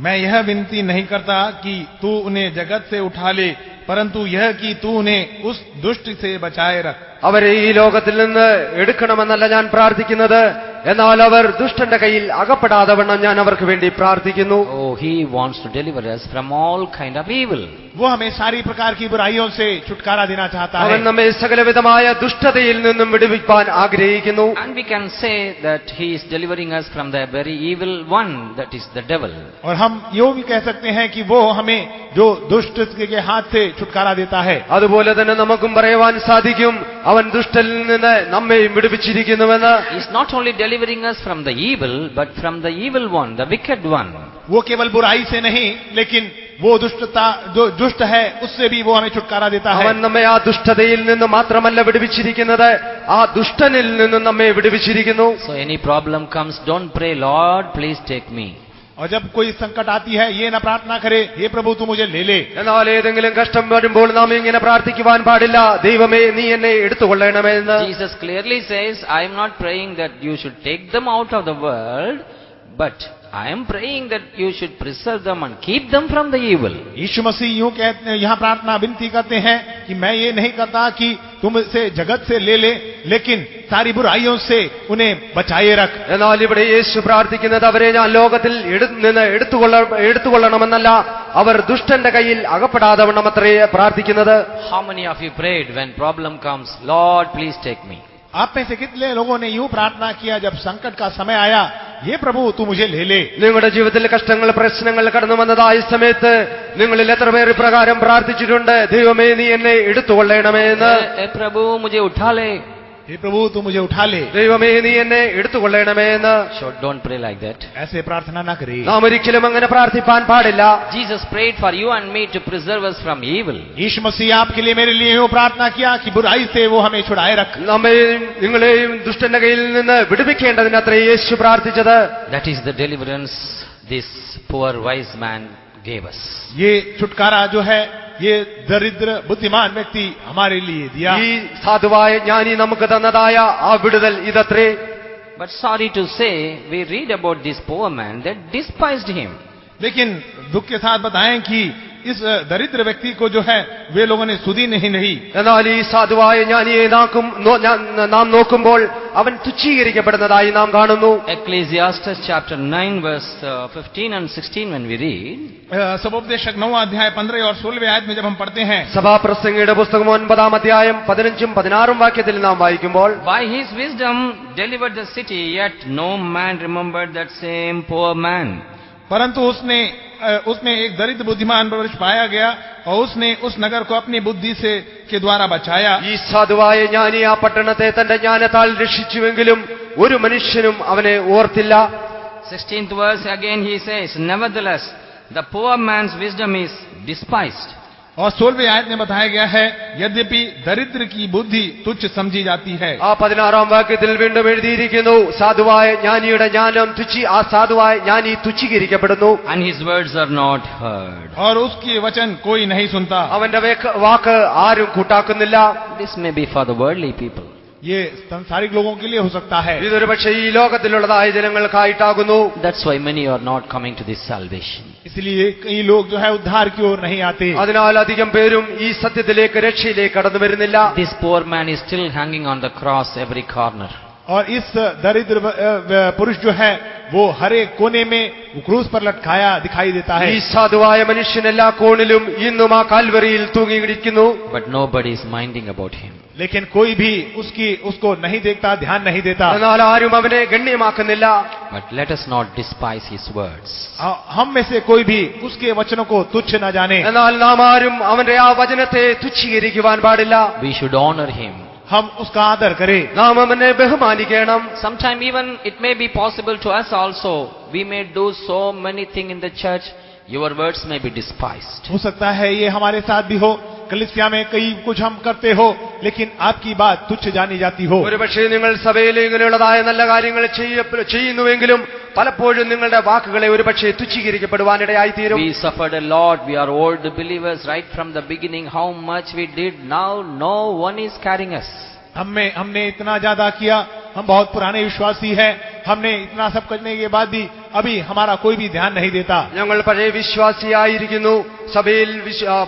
मैं यह विनती नहीं करता कि तू उन्हें जगत से उठा ले, परंतु यह कि तू उन्हें उस दुष्ट से बचाए रख. അവരെ ഈ ലോകത്തിൽ നിന്ന് എടുക്കണമെന്നല്ല ഞാൻ പ്രാർത്ഥിക്കുന്നത്, എന്നാൽ അവർ ദുഷ്ടന്റെ കയ്യിൽ അകപ്പെടാതെ വണ്ണം ഞാൻ അവർക്ക് വേണ്ടി പ്രാർത്ഥിക്കുന്നു. Oh, he wants to deliver us from all kind of evil. वो हमें सारी प्रकार की बुराइयों से छुटकारा देना चाहता അവൻ है. നമ്മെ സകലവിധമായ ദുഷ്ടതയിൽ നിന്നും വിടുവിപ്പാൻ ആഗ്രഹിക്കുന്നു. And we can say that he is delivering us from the very evil one, that is the devil. और हम यूं भी कह सकते हैं कि वो हमें जो दुष्ट के हाथ से छुटकारा देता है. അതുപോലെ തന്നെ നമുക്കും പറയുവാൻ സാധിക്കും, അവൻ ദുഷ്ടനിൽ നിന്ന് നമ്മെയും വിടുവിച്ചിരിക്കുന്നുവെന്ന്. He is not only delivering us from the evil, but from the evil one, the wicked one. वो केवल बुराई से नहीं, लेकिन वो जो दुष्ट है उससे भी वो हमें छुटकारा देता है. അവൻ നമ്മെ ആ ദുഷ്ടതയിൽ നിന്ന് മാത്രമല്ല വിടുവിച്ചിരിക്കുന്നത്, ആ ദുഷ്ടനിൽ നിന്നും നമ്മെ വിടുവിച്ചിരിക്കുന്നു. So any problem comes, don't pray, Lord, please take me. और जब कोई संकट आती है, ये ना प्रार्थना करे, हे प्रभु तू मुझे ले ले. എന്നാൽ ഏതെങ്കിലും കഷ്ടം വരുമ്പോൾ നാം ഇങ്ങനെ പ്രാർത്ഥിക്കുവാൻ പാടില്ല, ദൈവമേ നീ എന്നെ എടുത്തുകൊള്ളണമേ എന്ന്. Jesus clearly says, I am not praying that you should take them out of the world, but I am praying that you should preserve them and keep them from the evil. यीशु मसीह यूं कहते, यहाँ प्रार्थना विनती करते हैं कि मैं ये नहीं करता कि तुम इसे जगत से ले ले, लेकिन सारी बुराइयों से उन्हें बचाए रख. എന്നാൽ ഇവിടെ യേശു പ്രാർത്ഥിക്കുന്നത് അവരെ ഞാൻ ലോകത്തിൽ നിന്ന് എടുത്തുകൊള്ളണമെന്നല്ല, അവർ ദുഷ്ടന്റെ കയ്യിൽ അകപ്പെടാതെ വണ്ണം അത്രേ പ്രാർത്ഥിക്കുന്നത്. How many of you prayed when problem comes, Lord, please take me? आप में से कितने लोगों ने यूं प्रार्थना किया जब संकट का समय आया, ये प्रभु तू मुझे ले ले. നിങ്ങളുടെ ജീവിതത്തിൽ കഷ്ടങ്ങൾ പ്രശ്നങ്ങൾ കടന്നു വന്നതായ സമയത്ത് നിങ്ങളിൽ എത്ര പേർ പ്രകാരം പ്രാർത്ഥിച്ചിട്ടുണ്ട്, ദൈവമേ നീ എന്നെ എടുത്തുകൊള്ളണമേ എന്ന്. प्रभु मुझे उठा ले. हे प्रभु तू मुझे उठा ले. ദൈവമേ നീ എന്നെ എടുത്തുകൊള്ളണമേ എന്ന്. So don't pray like that. ऐसे प्रार्थना ना करे. നാം ഒരിക്കലും അങ്ങനെ പ്രാർത്ഥിപ്പാൻ പാടില്ല. Jesus prayed for you and me to preserve us from evil. यीशु मसीह आपके लिए मेरे लिए यूं प्रार्थना किया कि बुराई से वो हमें छुड़ाए रख. നമ്മെയും നിങ്ങളെയും ദുഷ്ടന്റെ കയ്യിൽ നിന്ന് വിടുവിക്കേണ്ടതിന് അത്രേ യേശു പ്രാർത്ഥിച്ചത്. That is the deliverance this poor wise man gave us. ये छुटकारा जो है, ये दरिद्र बुद्धिमान व्यक्ति हमारे लिए दिया. ഈ സാധുവായ ജ്ഞാനി നമുക്ക് തന്നതായ ആ വിടുതൽ ഇതത്രേ. But sorry to say, we read about this poor man that despised him. लेकिन दुख के साथ बताएं कि इस दरिद्र व्यक्ति को जो है वे लोगों ने सुधी नहीं. എന്നാൽ ഈ സാധുവായ ജ്ഞാനിയെ നാം നോക്കുമ്പോൾ അവൻ തുച്ഛീകരിക്കപ്പെടുന്നതായി നാം കാണുന്നു. Ecclesiastes chapter 9 verse 15 and 16 when we read, सबोपदेशक 9 अध्याय 15 और 16 आयत में जब हम पढ़ते हैं, സഭാപ്രസംഗിയുടെ പുസ്തകം 9-ാം അധ്യായം 15-ഉം 16-ഉം വാക്യത്തിൽ നാം വായിക്കുമ്പോൾ, by his wisdom delivered the city, yet no man remembered that same poor man. परंतु उसने एक दरिद्र बुद्धिमान पुरुष पाया गया और उसने उस नगर को अपनी बुद्धि से के द्वारा बचाया. ഈ സാധുവായ ജ്ഞാനി ആ പട്ടണത്തെ തന്റെ ജ്ഞാനത്താൽ രക്ഷിച്ചുവെങ്കിലും ഒരു മനുഷ്യനും അവനെ ഓർത്തില്ല. 16th verse again he says, nevertheless the poor man's wisdom is despised. और 16 आयत में बताया गया है, यद्यपि दरिद्र की बुद्धि तुच्छ समझी जाती है. ആ 16-ാം വാക്യത്തിൽ വീണ്ടും എഴുതിയിരിക്കുന്നു, സാധുവായ ജ്ഞാനിയുടെ ജ്ഞാനം ആ സാധുവായ ജ്ഞാനി തുച്ഛീകരിക്കപ്പെടുന്നു. And his words are not heard. और उसकी वचन कोई नहीं सुनता. അവന്റെ വാക്ക് ആരും കൂട്ടാക്കുന്നില്ല. This may be for the worldly people. ये संसारिक लोगों के लिए हो सकता है. ഇതൊരു പക്ഷേ ഈ ലോകത്തിലുള്ളതായ ജനങ്ങൾക്കായിട്ടാകുന്നു. That's why many are not coming to this salvation. इसलिए कई लोग जो है उद्धार की ओर नहीं आते. അതിനാൽ അധികം പേരും ഈ സത്യത്തിലേക്ക് രക്ഷയിലേക്ക് കടന്നു വരുന്നില്ല. This poor man is still hanging on the cross every corner. और इस दरिद्र पुरुष जो है वो हर एक कोने में क्रूस पर लटकाया दिखाई देता है. ഈ സാധുവായ മനുഷ്യൻ എല്ലാ കോണിലും ഇന്നും ആ കാൽവരിയിൽ തൂങ്ങിയിരിക്കുന്നു. But nobody is minding about him. लेकिन कोई भी उसको नहीं देखता, ध्यान नहीं देता. എന്നാൽ ആരും അവനെ ഗണ്യമാക്കുന്നില്ല. But let us not despise his words. हम में से कोई भी उसके वचनों को तुच्छ न जाने. എന്നാൽ നാം ആരും അവന്റെ ആ വചനത്തെ തുച്ഛീകരിക്കുവാൻ പാടില്ല. We should honor him. हम उसका आदर करें। നാം അവനെ ബഹുമാനിക്കണം. Sometime even it may be possible to us also. We may do so many things in the church. Your words may be despised. हो सकता है ये हमारे साथ भी हो, कलीसिया में कई कुछ हम करते हो, लेकिन आपकी बात तुच्छ जानी जाती हो। ഒരുപക്ഷേ നിങ്ങൾ സഭയിൽ ഇങ്ങനെയുള്ളതായ നല്ല കാര്യങ്ങൾ ചെയ്യുന്നുവെങ്കിലും പലപ്പോഴും നിങ്ങളുടെ വാക്കുകളെ ഒരുപക്ഷേ തുച്ഛീകരിക്കപ്പെടുവാനിടയായി തീരും. We suffered a lot. We are old believers right from the beginning. How much we did. Now no one is carrying us. हमने इतना ज्यादा किया, हम बहुत पुराने विश्वासी हैं, हमने इतना सब करने के बाद भी अभी हमारा कोई भी ध्यान नहीं देता। ഞങ്ങൾ പഴയ വിശ്വാസിയായിരിക്കുന്നു, സഭയിൽ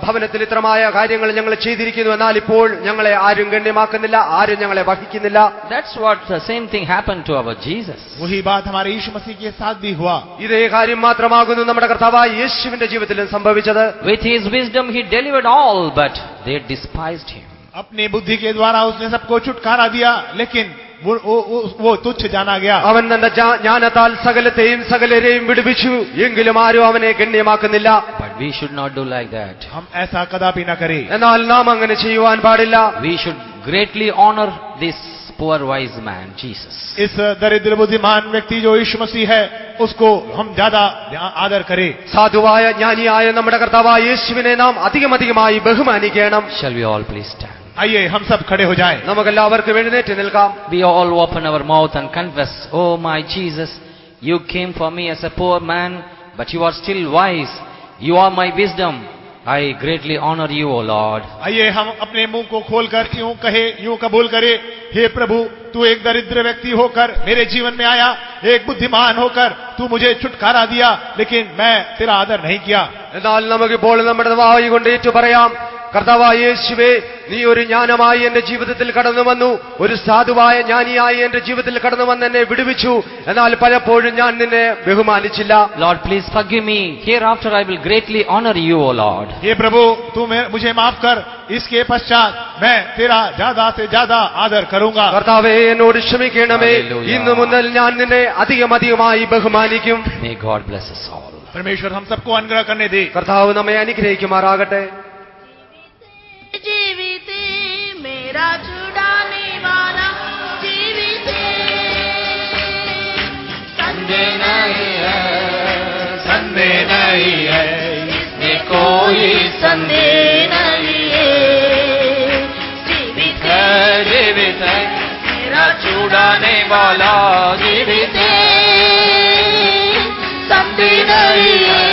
ഭവനത്തിൽ ഇത്രമായ കാര്യങ്ങൾ ഞങ്ങൾ ചെയ്തിരിക്കുന്നു, എന്നാൽ ഇപ്പോൾ ഞങ്ങളെ ആരും ഗണ്യമാക്കുന്നില്ല, ആരും ഞങ്ങളെ വഹിക്കുന്നില്ല. That's what the same thing happened to our Jesus. वही बात हमारे यीशु मसीह के साथ भी हुआ। ഇതേ കാര്യം മാത്രമാകുന്നു നമ്മുടെ കർത്താവായ യേശുവിന്റെ ജീവിതത്തിലും സംഭവിച്ചത്. With his wisdom he delivered all, but they despised him. अपनी बुद्धि के द्वारा उसने सबको छुटकारा दिया, लेकिन वो तुच्छ जाना गया। അവൻ തന്റെ ജ്ഞാനത്താൽ സകലത്തെയും സകലരെയും വിടുവിച്ചു, എങ്കിലും ആരും അവനെ ഗണ്യമാക്കുന്നില്ല. But we should not do like that. हम ऐसा कदापि न करें। എന്നാൽ നാം അങ്ങനെ ചെയ്യുവാൻ പാടില്ല. We should greatly honor this poor wise man, Jesus. इस दरिद्र बुद्धिमान व्यक्ति जो यीशु मसीह है, उसको हम ज्यादा आदर करें। സാധുവായ ജ്ഞാനിയായ നമ്മുടെ കർത്താവായ യേശുവിനെ നാം അധികമായി ബഹുമാനിക്കണം. Shall we all please stand? आइए हम सब खड़े हो जाएं। നമുക്കെല്ലാവർക്കും എഴുന്നേറ്റ് നിൽക്കാം. We all open our mouth and confess, oh my Jesus, you came for me as a poor man, but you are still wise. You are my wisdom. I greatly honor you, O Lord. आइए हम अपने मुंह को खोलकर यूं कबूल करें, हे प्रभु, तू एक दरिद्र व्यक्ति होकर मेरे जीवन में आया, एक बुद्धिमान होकर तू मुझे छुटकारा दिया, लेकिन मैं तेरा आदर नहीं किया। എന്നാൽ നമുക്കിപ്പോൾ നമ്മുടെ വായി കൊണ്ട് ഏറ്റു പറയാം, കർത്താവായ യേശുവേ, നീ ഒരു ജ്ഞാനമായി എന്റെ ജീവിതത്തിൽ കടന്നു വന്നു, ഒരു സാധുവായ ജ്ഞാനിയായി എന്റെ ജീവിതത്തിൽ കടന്നു വന്ന് എന്നെ വിടുവിച്ചു, എന്നാൽ പലപ്പോഴും ഞാൻ നിന്നെ ബഹുമാനിച്ചില്ല. Lord, please forgive me. Hereafter I will greatly honor you, O Lord. हे प्रभु, तू मुझे माफ कर, इसके पश्चात मैं तेरा ज्यादा से ज्यादा आदर करूंगा। കർത്താവേ, എന്നോട് ക്ഷമിക്കണമേ, ഇന്നു മുതൽ ഞാൻ നിന്നെ അധികമായി ബഹുമാനിക്കും. May God bless us all. परमेश्वर हम सबको अनुग्रह करने दे। കർത്താവ് നമ്മെ അനുഗ്രഹിക്കുമാറാകട്ടെ. जीविते मेरा छुड़ाने वाला, जीविते संदेह नहीं है, संदेह नहीं है, इसमें कोई संदेह नहीं है। जीवित जीवित है मेरा छुड़ाने वाला, जीवित है, संदेह नहीं है,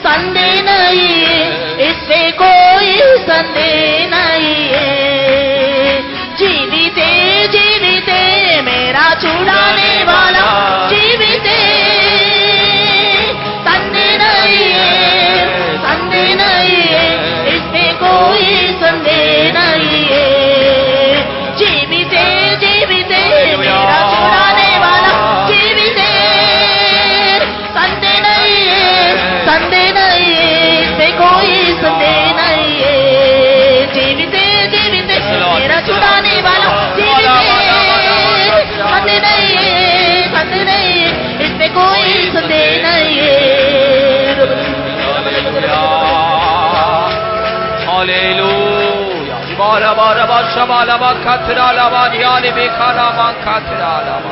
संदेह नहीं है, इसमें कोई संदेह नहीं है। जीवित जीवित मेरा छुड़ाने वाला, जीवित संदेह नहीं है, संदेह नहीं है, इसमें कोई संदेह नहीं है। जीवित जीवित मेरा छुड़ाने वाला, जीवित संदेह नहीं है, संदेह नहीं है, इसमें कोई संदेह नहीं है। जीवित जीवित मेरा छुड़ाने वाला, जीवित संदेह नहीं है, संदेह नहीं है, इसमें कोई संदेह नहीं है। Hallelujah. Bara bara basha bala ba khatra la ba diali be khara ba khatra la ba.